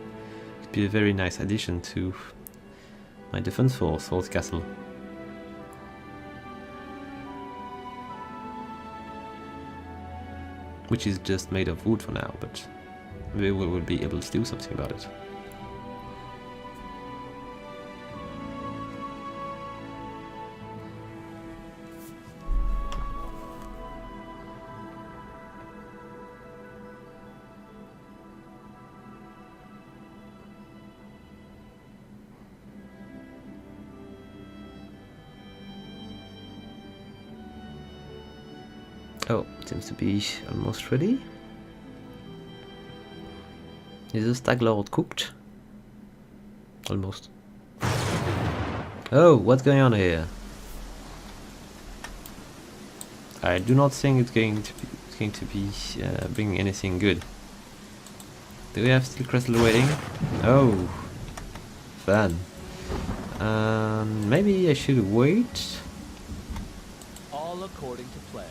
could be a very nice addition to my defense force for the castle. Which is just made of wood for now, but we will be able to do something about it. Oh, seems to be almost ready. Is the Stag Lord cooked? Almost. Oh, what's going on here? I do not think it's going to be bringing anything good. Do we have Steel Crystal waiting? Oh, fun. Maybe I should wait. All according to plan.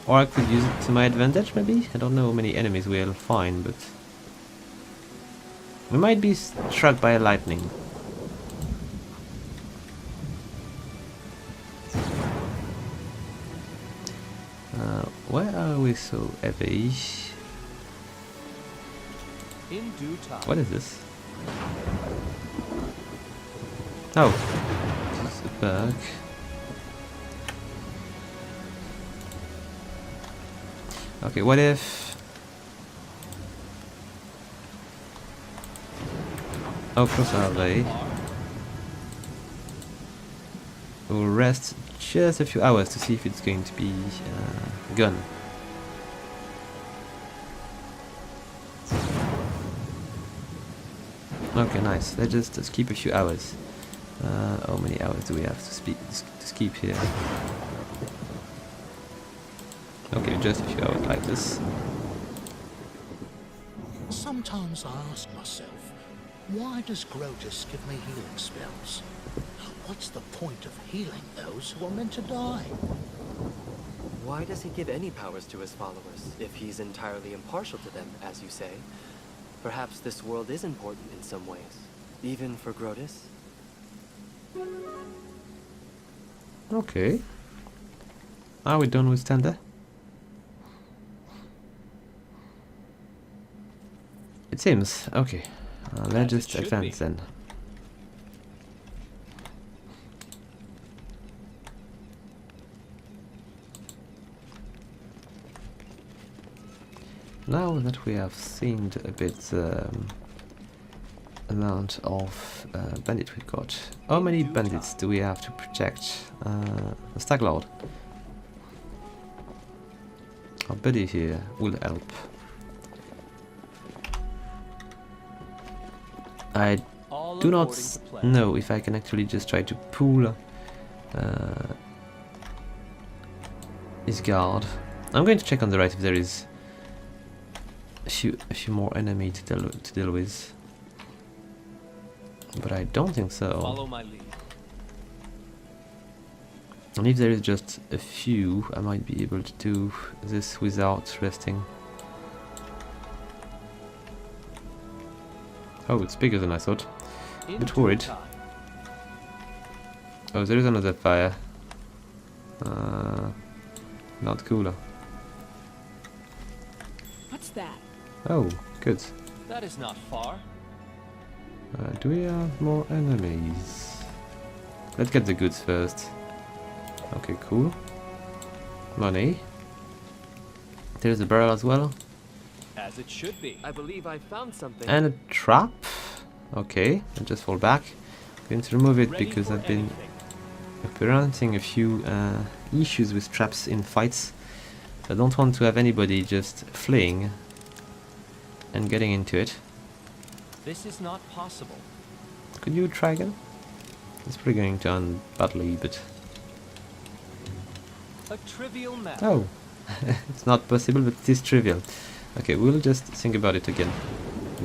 Or I could use it to my advantage, maybe? I don't know how many enemies we'll find, but... we might be struck by lightning. Where are we so heavy? In due time. What is this? Oh, this is a bug. Okay, what if... how close are they? We'll rest just a few hours to see if it's going to be gone. Okay, nice. Let's just keep a few hours. How many hours do we have to keep here? Okay, just a few hours like this. Sometimes I ask myself, why does Grotus give me healing spells? What's the point of healing those who are meant to die? Why does he give any powers to his followers, if he's entirely impartial to them, as you say? Perhaps this world is important in some ways, even for Grotus? Okay. Are we done with Standard? It seems. Okay. Let's just advance then. Now that we have seen a bit amount of bandits we've got, how many bandits do we have to protect? The Stag Lord. Our buddy here will help. I do not know if I can actually just try to pull his guard. I'm going to check on the right if there is a few more enemy to deal with, but I don't think so. Follow my lead. And if there is just a few, I might be able to do this without resting. Oh, it's bigger than I thought. A bit worried. Oh, there is another fire. Not cooler. What's that? Oh, good. That is not far. Do we have more enemies? Let's get the goods first. Okay, cool. Money. There's a barrel as well. As it should be. I believe I found something. And a trap. Okay, I'll just fall back. I'm going to remove it Ready because for I've been anything. experiencing a few issues with traps in fights. I don't want to have anybody just fleeing and getting into it. This is not possible. Could you try again? It's probably going to end badly, but... A trivial matter. oh! It's not possible, but it is trivial. Okay, we'll just think about it again.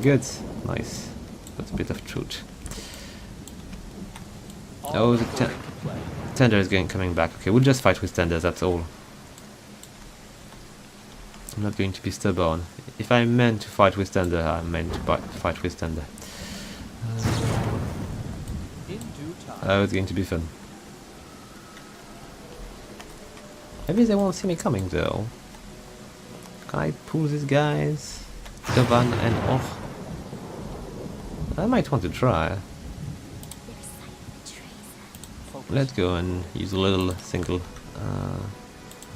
Good. Nice. That's a bit of truth. Oh, the tender is coming back. Okay, we'll just fight with tenders, that's all. I'm not going to be stubborn. If I meant to fight with tender, I meant to fight with tender. In due time. Oh, it's going to be fun. Maybe they won't see me coming though. Can I pull these guys? Gavan and Och. I might want to try. Focus. Let's go and use a little single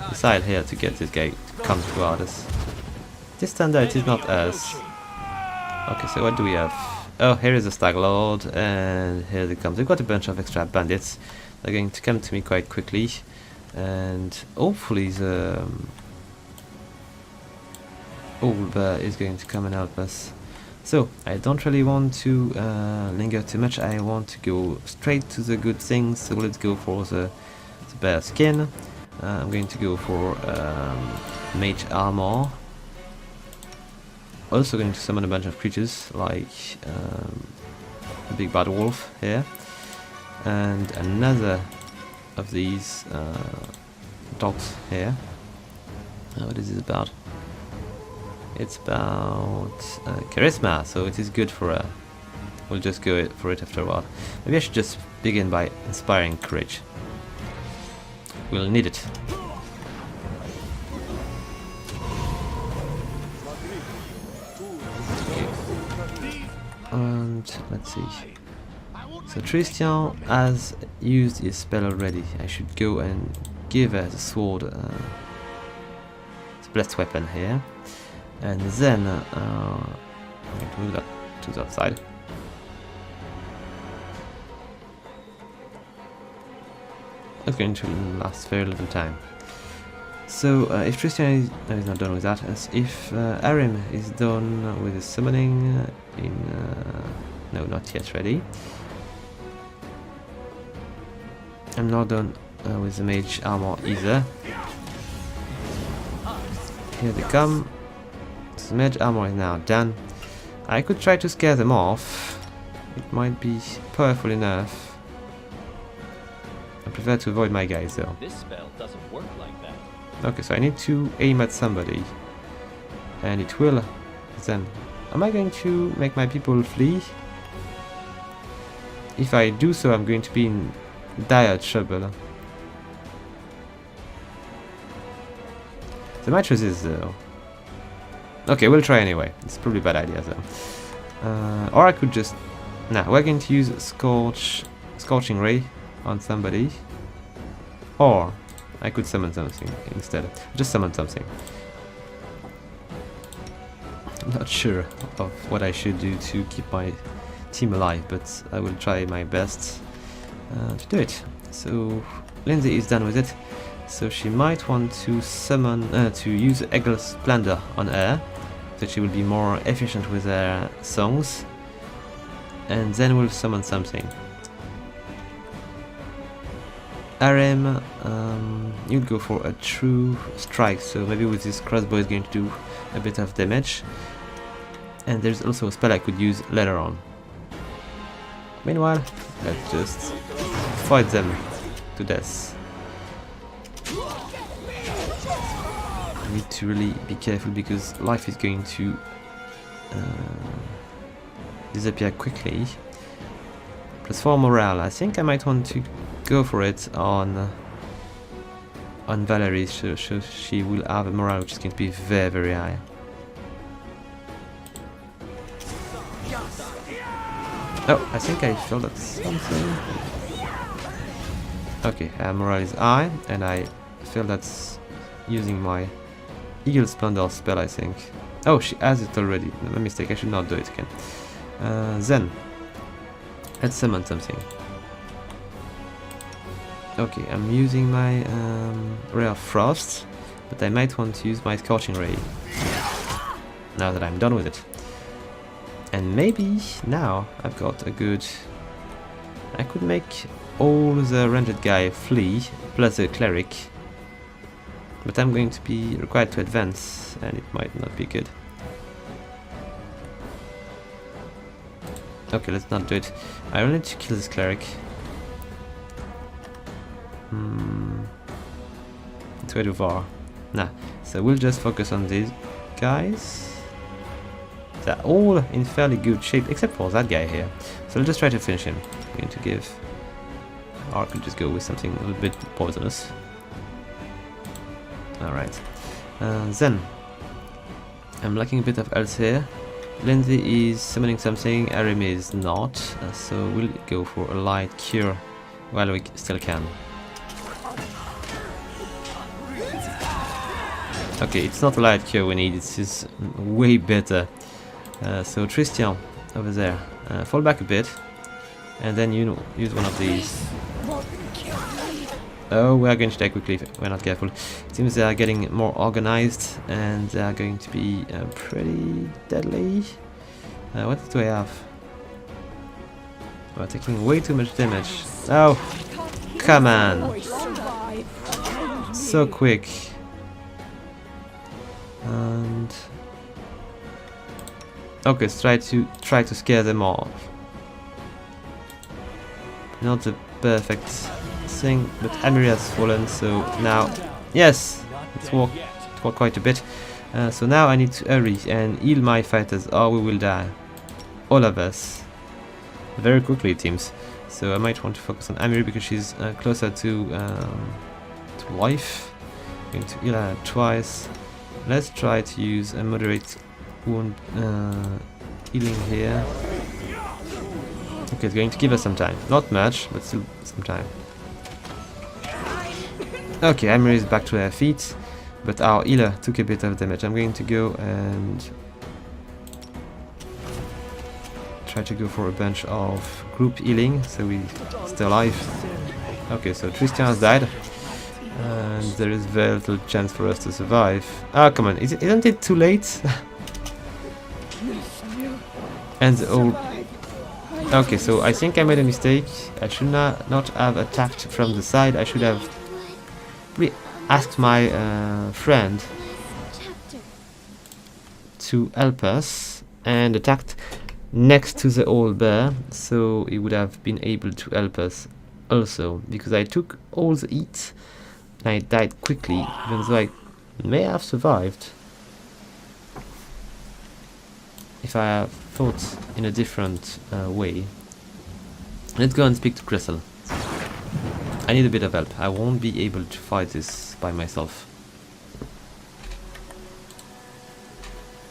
missile here to get this guy to come toward us. This standard is not us. Okay, so what do we have? Oh, here is a Stag Lord, and here they come. They've got a bunch of extra bandits. They're going to come to me quite quickly, and hopefully the old bear is going to come and help us. So, I don't really want to linger too much. I want to go straight to the good things, so let's go for the bear skin. I'm going to go for mage armor. Also going to summon a bunch of creatures, like a big bad wolf here, and another of these dogs here. What is it about? It's about charisma, so it is good for a... We'll just go for it after a while. Maybe I should just begin by inspiring courage. We'll need it. Okay. And let's see. So Tristan has used his spell already. I should go and give her the sword, the blessed weapon here. And then move that to that side. It's going to last very little time. So if Tristan is not done with that, as if Arim is done with the summoning no, not yet ready. I'm not done with the mage armor either. Here they come. The mage armor is now done. I could try to scare them off. It might be powerful enough. I prefer to avoid my guys though. This spell doesn't work like that. Okay, so I need to aim at somebody. And it will then. Am I going to make my people flee? If I do so, I'm going to be in dire trouble. The mattress is though. Okay, we'll try anyway. It's probably a bad idea though. Or I could just... Nah, we're going to use Scorching Ray on somebody. Or I could summon something instead. Just summon something. I'm not sure of what I should do to keep my team alive, but I will try my best to do it. So Lindsay is done with it. So she might want to summon, to use Eggle Splendor on her, so she will be more efficient with her songs. And then we'll summon something. Arim, you'll go for a true strike, so maybe with this crossbow is going to do a bit of damage. And there's also a spell I could use later on. Meanwhile, let's just fight them to death. I need to really be careful because life is going to disappear quickly. Plus 4 morale. I think I might want to go for it on Valerie, so she will have a morale which is going to be very, very high. Oh, I think I felt that something. Okay, her morale is high, and I feel that's using my Eagle Splendor spell, I think. Oh, she has it already. My mistake, I should not do it again. Then, let's summon something. Okay, I'm using my Ray of Frost, but I might want to use my Scorching Ray now that I'm done with it. And maybe now I've got a good... I could make all the ranged guy flee, plus the cleric. But I'm going to be required to advance, and it might not be good. Okay, let's not do it. I will need to kill this cleric. It's way too far. Nah, so we'll just focus on these guys. They're all in fairly good shape, except for that guy here. So I'll just try to finish him. I'm going to give... Or I could just go with something a little bit poisonous. Alright. Then, I'm lacking a bit of else here. Lindsay is summoning something, Arim is not. So we'll go for a light cure while we still can. Okay, it's not a light cure we need, it's just way better. So Tristan, over there, fall back a bit, and then you know, use one of these. Oh, we are going to die quickly if we're not careful. It seems they are getting more organized, and they are going to be pretty deadly. What do I have? We're taking way too much damage. Oh, come on! So quick. And okay, let's try to scare them off. Not the perfect thing, but Amiri has fallen, so now yes, it for quite a bit. So now I need to hurry and heal my fighters or we will die. All of us. Very quickly it seems. So I might want to focus on Amiri because she's closer to wife. Going to heal her twice. Let's try to use a moderate wound healing here. Okay, it's going to give us some time. Not much, but still some time. Okay, Amiri is back to her feet, but our healer took a bit of damage. I'm going to go and try to go for a bunch of group healing, so we stay alive. Okay, so Tristan has died, and there is very little chance for us to survive. Ah, come on, isn't it too late? And the old... Okay, so I think I made a mistake. I should not have attacked from the side. I should have asked my friend to help us and attacked next to the old bear, so he would have been able to help us also, because I took all the heat and I died quickly, even though I may have survived if I have thought in a different way. Let's go and speak to Crystal. I need a bit of help. I won't be able to fight this by myself.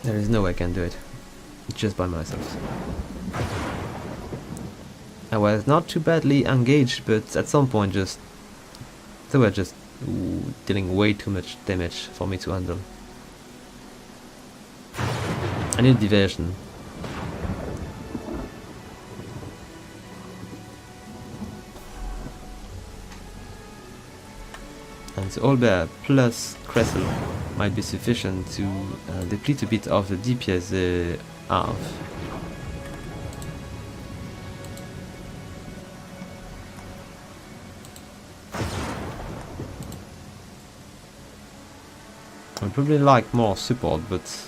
There is no way I can do it. Just by myself. I was not too badly engaged, but at some point they were just dealing way too much damage for me to handle. I need diversion. And the old bear plus Cressel might be sufficient to deplete a bit of the DPS they have. I'd probably like more support, but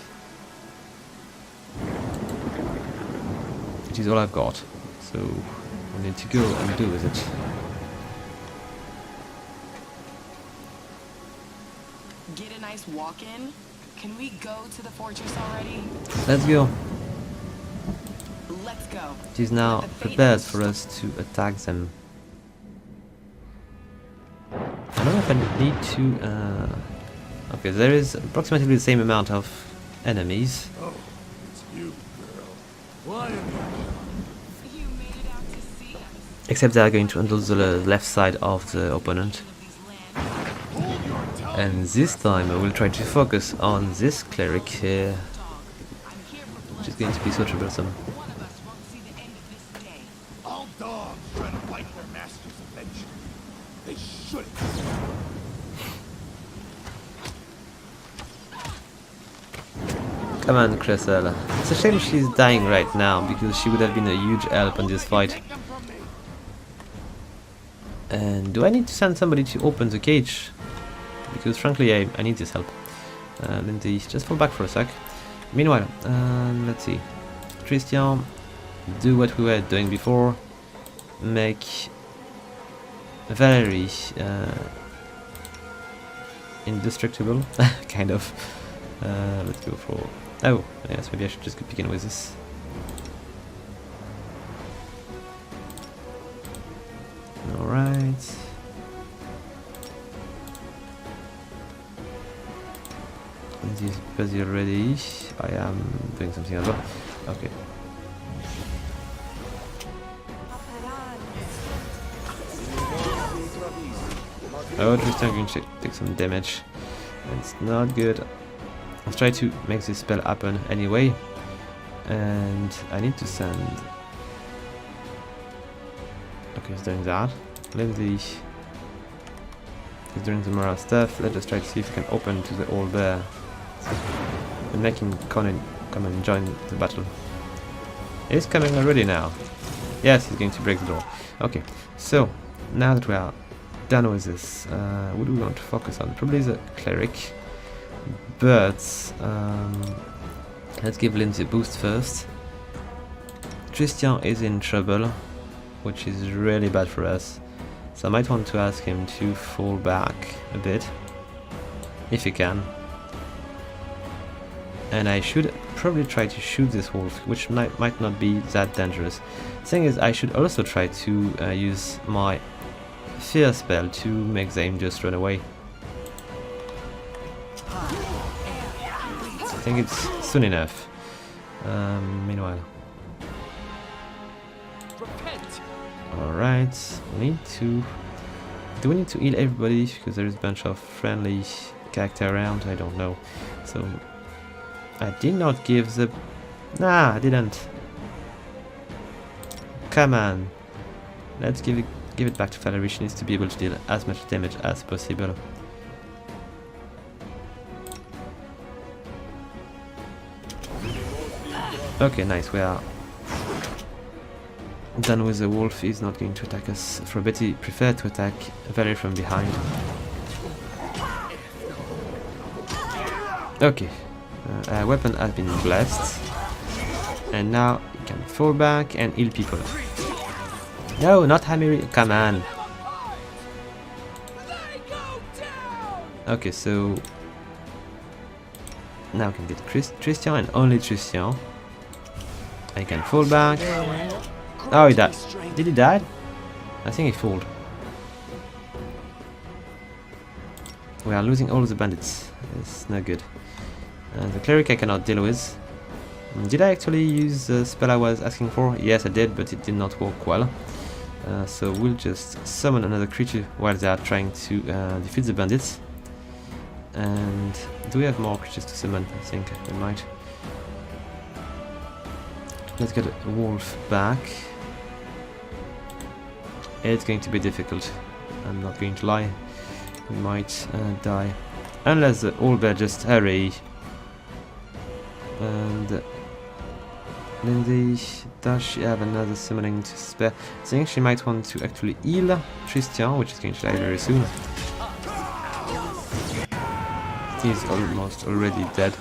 it is all I've got, so I need to go and do with it. Get a nice walk in? Can we go to the fortress already? Let's go. Let's go. It is now prepared for us to attack them. I don't know if I need to... Okay, there is approximately the same amount of enemies. Oh, it's you, girl. Why am You made it out to see us. Except they are going to handle the left side of the opponent. And this time I will try to focus on this cleric here, which is going to be so troublesome. One of us won't see the end of this day. all dogs trying to bite their masters eventually? They shouldn't. Come on, Cressel. It's a shame she's dying right now, because she would have been a huge help in this fight. And do I need to send somebody to open the cage? Because frankly I need this help. Lindsay, just fall back for a sec. Meanwhile, let's see. Christian, do what we were doing before. Make Valerie indestructible, kind of. Let's go for... Oh, yes, maybe I should just begin with this. Alright. This is busy already. I am doing something as well. Okay. Oh, Tristan going to take some damage. It's not good. Let's try to make this spell happen anyway. And I need to send... Okay, he's doing that. Lindsay is doing the moral stuff. Let's just try to see if we can open to the old bear. And make him come and join the battle. He's coming already now. Yes, he's going to break the door. Okay, so now that we are done with this, what do we want to focus on? Probably the cleric. But let's give Lindsay a boost first. Tristan is in trouble, which is really bad for us. So I might want to ask him to fall back a bit, if he can. And I should probably try to shoot this wolf, which might not be that dangerous. Thing is, I should also try to use my fear spell to make them just run away. I think it's soon enough. Meanwhile. Alright, we need to... Do we need to heal everybody? Because there's a bunch of friendly character around, I don't know. So... I did not give the... Nah, I didn't. Come on. Let's give it back to Valerie. She needs to be able to deal as much damage as possible. Okay, nice. We are done with the wolf. He's not going to attack us for a bit. He preferred to attack Valerie from behind. Okay. Our weapon has been blessed. And now you can fall back and heal people. No, not Hamiri. Come on. Okay, so now we can get Christian and only Christian. I can fall back. Oh, he died. Did he die? I think he falled. We are losing all the bandits. It's not good. The cleric I cannot deal with. Did I actually use the spell I was asking for? Yes, I did, but it did not work well. So we'll just summon another creature while they are trying to defeat the bandits. And do we have more creatures to summon? I think we might. Let's get a wolf back. It's going to be difficult. I'm not going to lie. We might die. Unless the owlbear just hurry. And Lindy, does she have another summoning to spare? I think she might want to actually heal Christian, which is going to die very soon. He's almost already dead.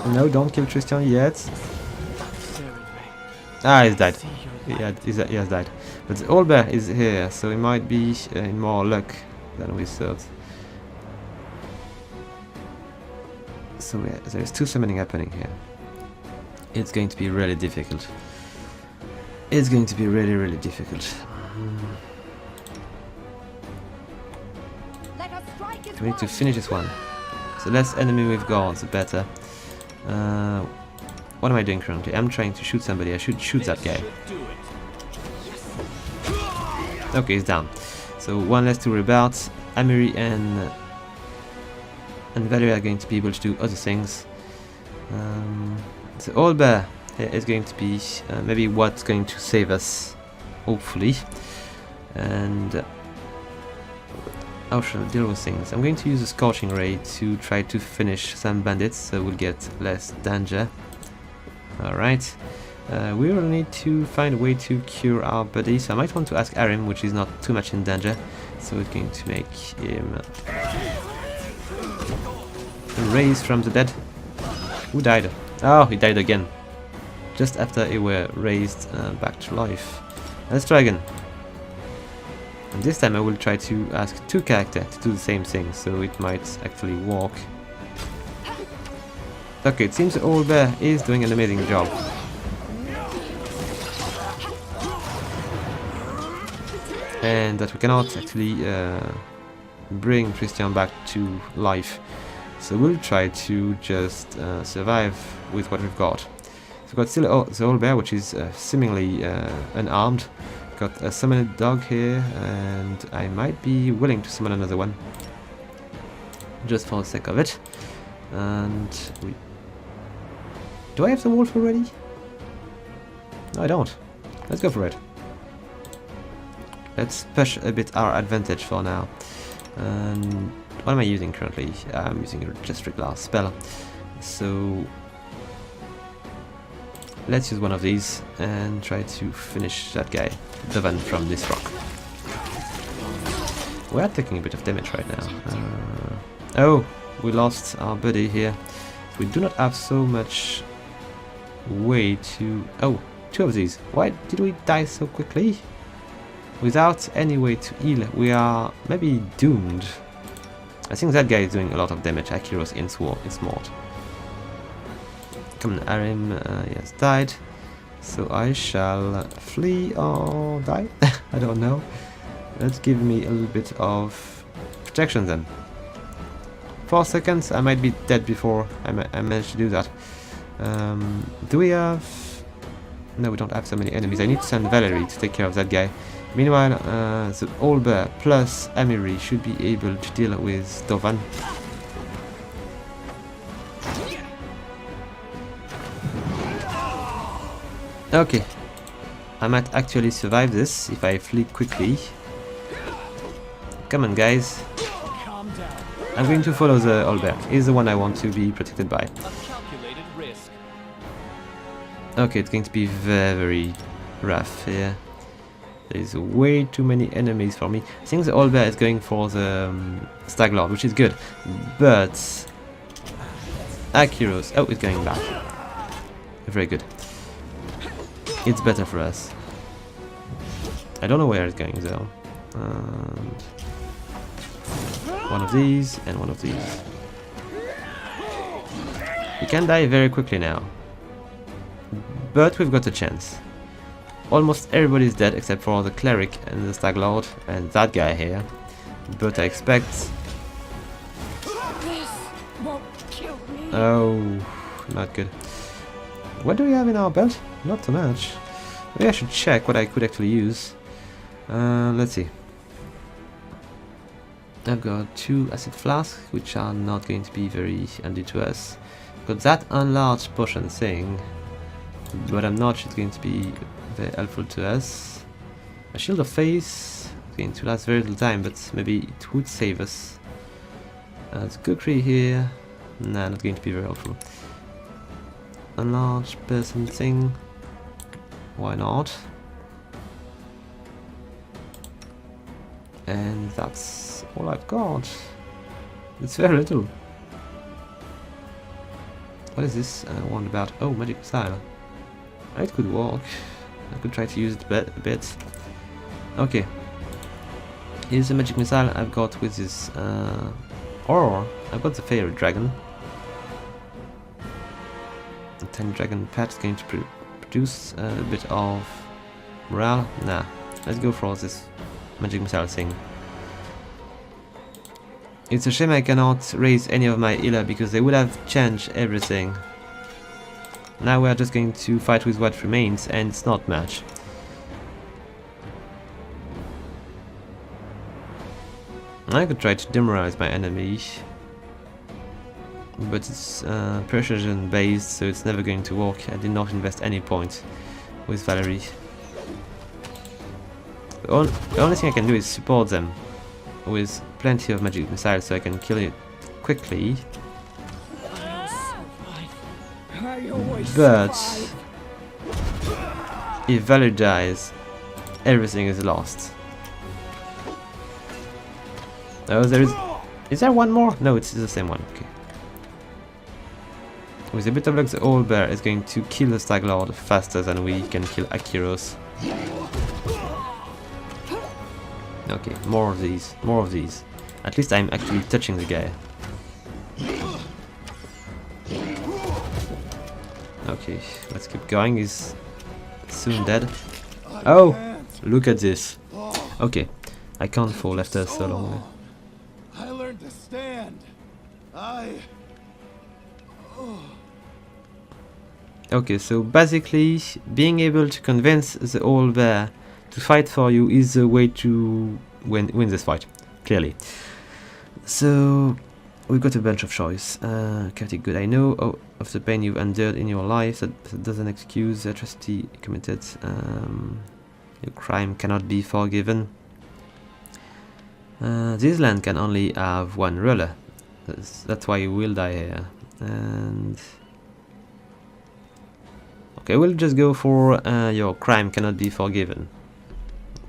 No, don't kill Christian yet. Ah, he's died. He has died. But the owlbear is here, so he might be in more luck than we thought. So yeah, there's two summoning happening here. It's going to be really difficult. It's going to be really difficult. We need to finish this one. The less enemy we've got, the better. What am I doing currently? I'm trying to shoot somebody. I should shoot that guy. Okay, he's down. So one less to rebout. Amiri and Valerie are going to be able to do other things. The owlbear is going to be maybe what's going to save us, hopefully. And how shall I deal with things? I'm going to use a scorching ray to try to finish some bandits, so we'll get less danger. Alright. We will need to find a way to cure our buddy, so I might want to ask Arim, which is not too much in danger. So we're going to make him raise from the dead. Who died? Oh, he died again. Just after he were raised back to life. Let's try again. And this time I will try to ask two characters to do the same thing, so it might actually work. Okay, it seems the owlbear is doing an amazing job. And that we cannot actually bring Christian back to life. So we'll try to just survive with what we've got. So we've got still the owlbear, which is seemingly unarmed. Got a summoned dog here, and I might be willing to summon another one. Just for the sake of it. And do I have the wolf already? No, I don't. Let's go for it. Let's push a bit our advantage for now. And what am I using currently? I'm using just regular spell. So let's use one of these and try to finish that guy, Dovan, from this rock. We are taking a bit of damage right now. Oh, we lost our buddy here. We do not have so much way to... Oh, two of these. Why did we die so quickly? Without any way to heal, we are maybe doomed. I think that guy is doing a lot of damage. Akiros in Smart. Come on, Arim, yes, died. So I shall flee or die? I don't know. Let's give me a little bit of protection then. 4 seconds, I might be dead before I manage to do that. Do we have... No, we don't have so many enemies. I need to send Valerie to take care of that guy. Meanwhile, the Owlbear plus Emiri should be able to deal with Dovan. Okay. I might actually survive this if I flee quickly. Come on, guys. I'm going to follow the Owlbear. He's the one I want to be protected by. A calculated risk. Okay, it's going to be very rough here. There's way too many enemies for me. I think the Owlbear is going for the Stag Lord, which is good. But... Akiros... Oh, it's going back. Very good. It's better for us. I don't know where it's going though. And one of these and one of these. We can die very quickly now. But we've got a chance. Almost everybody is dead except for the cleric and the Stag Lord and that guy here. But I expect... Oh, not good. What do we have in our belt? Not too much. Maybe I should check what I could actually use. Let's see. I've got 2 acid flasks, which are not going to be very handy to us. Got that enlarged potion thing, but I'm not sure it's going to be very helpful to us. A shield of face is going to last very little time, but maybe it would save us. There's cookery here. Nah, not going to be very helpful. Enlarged person thing. Why not? And that's all I've got. It's very little. What is this one about? Oh, magic missile. It could work. I could try to use it a bit. Okay. Here's the magic missile I've got with this. Or I've got the fairy dragon. The 10 dragon pet is going to produce a bit of morale. Nah, let's go for this magic missile thing. It's a shame I cannot raise any of my healer because they would have changed everything. Now we are just going to fight with what remains, and it's not much. I could try to demoralize my enemy, but it's precision based, so it's never going to work. I did not invest any points with Valerie. The only thing I can do is support them with plenty of magic missiles so I can kill it quickly. But if Valerie dies, everything is lost. Oh, is there one more? No, it's the same one. Okay. With a bit of luck, the Owlbear is going to kill the Stag Lord faster than we can kill Akiros. Okay, more of these, more of these. At least I'm actually touching the guy. Okay, let's keep going. He's soon dead. Oh, look at this. Okay, I can't fall after so long. I learned to stand. Okay, so basically, being able to convince the Owlbear to fight for you is the way to win this fight, clearly. So, we've got a bunch of choice. Chaotic good, I know of the pain you've endured in your life. That doesn't excuse the atrocity committed. Your crime cannot be forgiven. This land can only have one ruler. That's why you will die here. And okay, we'll just go for your crime cannot be forgiven.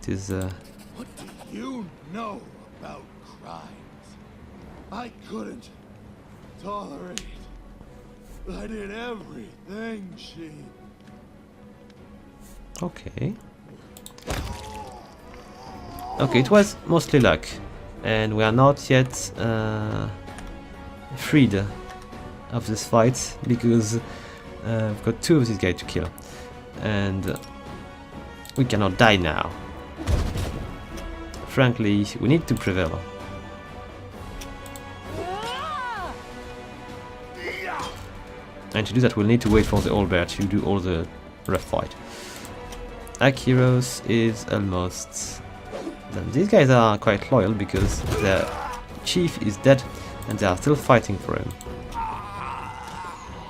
It is. What do you know about crimes? I couldn't tolerate. I did everything she. Okay. Okay, it was mostly luck, and we are not yet freed of this fight because We've got 2 of these guys to kill. And we cannot die now. Frankly, we need to prevail. And to do that, we'll need to wait for the Owlbear to do all the rough fight. Akiros is almost done. These guys are quite loyal because their chief is dead and they are still fighting for him.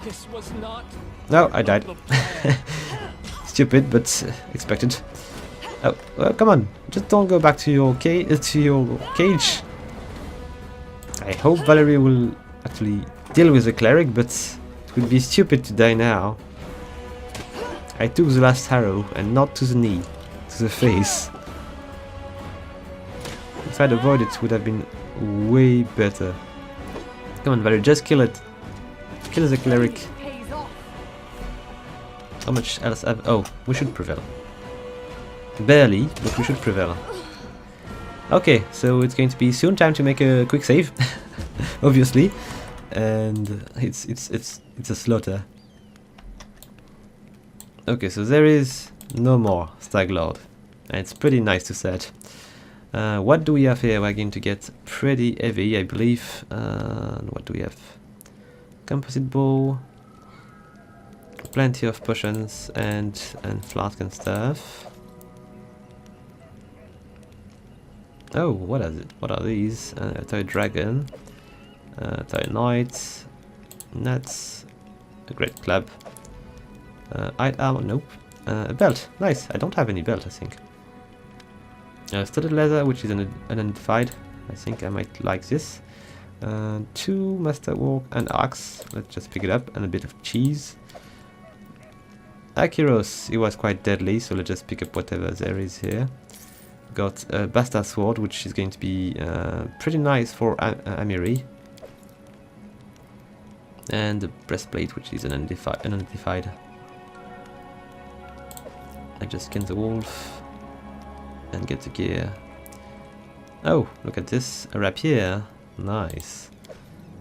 This was not. No, I died. Stupid, but expected. Oh, well, come on! Just don't go back to your cage. I hope Valerie will actually deal with the cleric, but it would be stupid to die now. I took the last arrow, and not to the knee, to the face. If I'd avoided it, would have been way better. Come on, Valerie, just kill it. Kill the cleric. How much else have... Oh, we should prevail. Barely, but we should prevail. Okay, so it's going to be soon time to make a quick save, obviously, and it's a slaughter. Okay, so there is no more Stag Lord, and it's pretty nice to set. What do we have here? We're going to get pretty heavy, I believe. What do we have? Composite bow, plenty of potions and flask and stuff. Oh, what is it? What are these? Toy dragon, toy knight, nuts, a great club, hide armor. Nope. A belt. Nice. I don't have any belt, I think. Studded leather, which is unidentified. I think I might like this. 2 masterwork and axe. Let's just pick it up, and a bit of cheese. Akiros, he was quite deadly, so let's just pick up whatever there is here. Got a bastard sword, which is going to be pretty nice for Amiri. And a breastplate, which is unidentified. I just skin the wolf and get the gear. Oh, look at this, a rapier. Nice.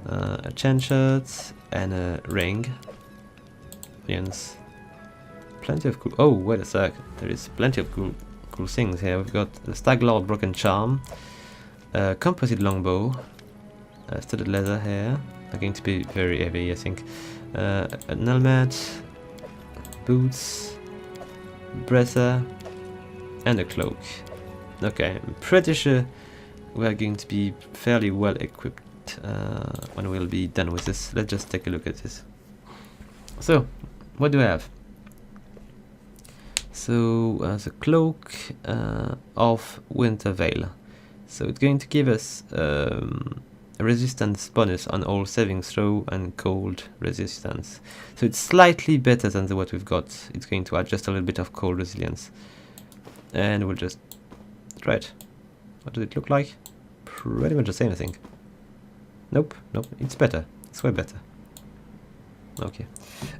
A chain shirt and a ring. Yes. Plenty of cool... Oh, wait a sec. There is plenty of cool things here. We've got the Stag Lord Broken Charm, composite longbow, studded leather here. They're going to be very heavy, I think. An helmet, boots, bracer, and a cloak. Okay, I'm pretty sure we are going to be fairly well equipped when we'll be done with this. Let's just take a look at this. So, what do I have? So, the cloak of Winter Veil. So it's going to give us a resistance bonus on all saving throw and cold resistance. So it's slightly better than what we've got. It's going to add just a little bit of cold resilience. And we'll just try it. What does it look like? Pretty much the same, I think. Nope, nope, it's better. It's way better. Okay.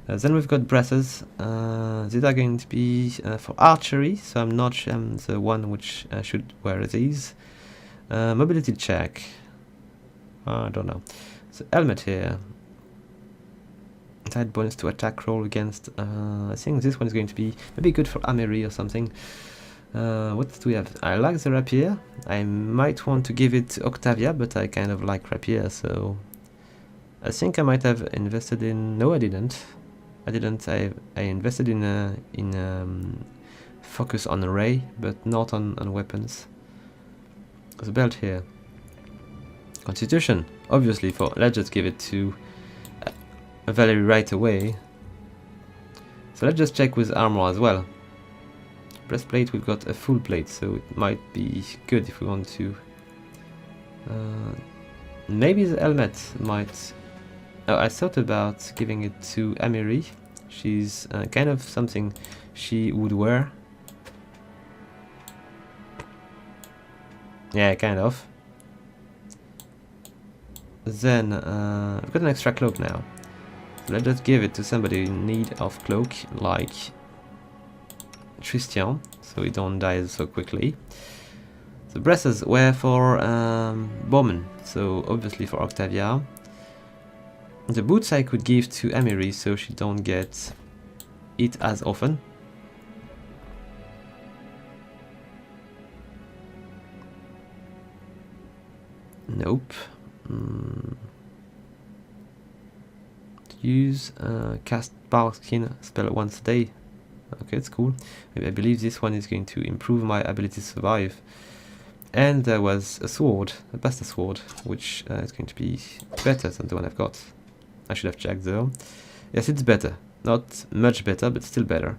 Then we've got brasses. These are going to be for archery, so I'm not sure I'm the one which should wear these. Mobility check. I don't know. So helmet here. Side bonus to attack roll against. I think this one is going to be maybe good for Amiri or something. What do we have? I like the rapier. I might want to give it to Octavia, but I kind of like rapier, so I think I might have invested in. No, I didn't. I didn't. I invested in focus on array, but not on weapons. There's a belt here. Constitution, obviously. For let's just give it to Valerie right away. So let's just check with armor as well. Breastplate, we've got a full plate, so it might be good if we want to. Maybe the helmet might. Oh, I thought about giving it to Amiri. She's kind of something she would wear. Yeah, kind of. Then I've got an extra cloak now. So let's just give it to somebody in need of cloak, like Tristan, so we don't die so quickly. The braces were for Bowman, so obviously for Octavia. The boots I could give to Emiri so she don't get it as often. Nope. Use cast bark skin spell once a day. Okay, it's cool. Maybe I believe this one is going to improve my ability to survive. And there was a sword, a Basta sword, which is going to be better than the one I've got. I should have checked though. Yes, it's better. Not much better, but still better.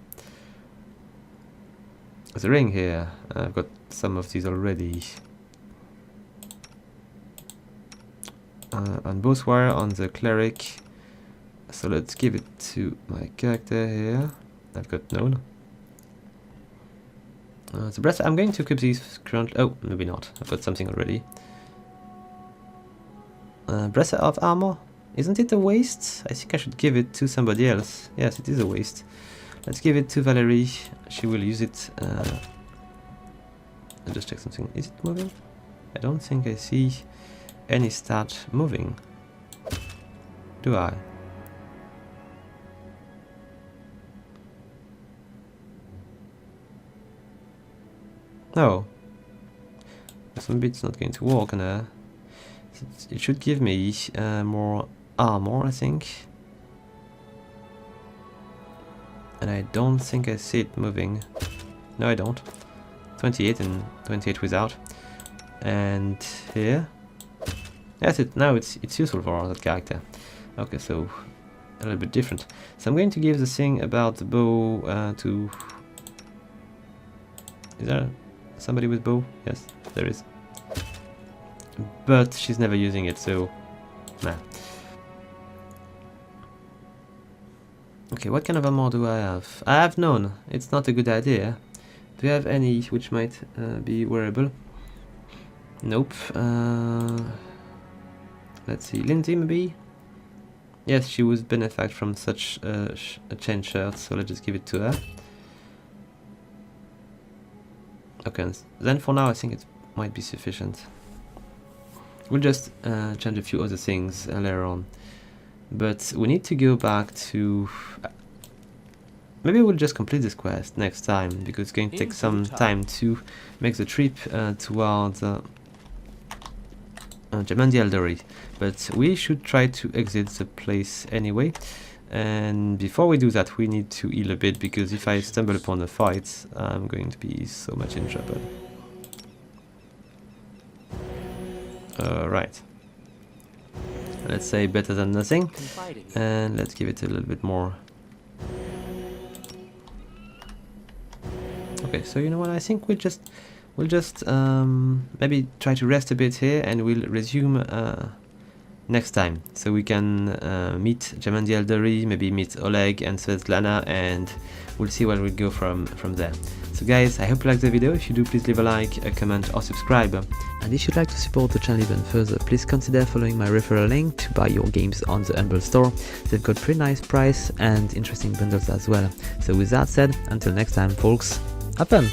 There's a ring here. I've got some of these already. On both wire, on the cleric. So let's give it to my character here. I've got none. The breath. I'm going to equip these currently. Oh, maybe not. I've got something already. Breath of armor. Isn't it a waste? I think I should give it to somebody else. Yes, it is a waste. Let's give it to Valerie. She will use it. I'll just check something. Is it moving? I don't think I see any stat moving. Do I? No. Some bit's not going to work on her. It should give me more armor, I think. And I don't think I see it moving. No, I don't. 28 and 28 without. And here. Yes, now it's useful for that character. Okay, so a little bit different. So I'm going to give the thing about the bow to... Is there somebody with bow? Yes, there is. But she's never using it, so... Nah. Okay, what kind of armor do I have? I have none. It's not a good idea. Do you have any which might be wearable? Nope. Let's see. Lindsay, maybe? Yes, she would benefit from such a chain shirt, so let's just give it to her. Okay, then for now I think it might be sufficient. We'll just change a few other things later on. But we need to go back to... maybe we'll just complete this quest next time, because it's going to take some time to make the trip towards Jamandi Aldori. But we should try to exit the place anyway. And before we do that, we need to heal a bit, because if I stumble upon a fight, I'm going to be so much in trouble. Right. Let's say better than nothing. And let's give it a little bit more. Okay, so you know what, I think we'll just maybe try to rest a bit here, and we'll resume next time, so we can meet Jamandi Aldori, maybe meet Oleg and Svetlana, and we'll see where we go from there. So guys, I hope you liked the video. If you do, please leave a like, a comment or subscribe. And if you'd like to support the channel even further, please consider following my referral link to buy your games on the Humble store. They've got pretty nice price and interesting bundles as well. So with that said, until next time folks, have fun!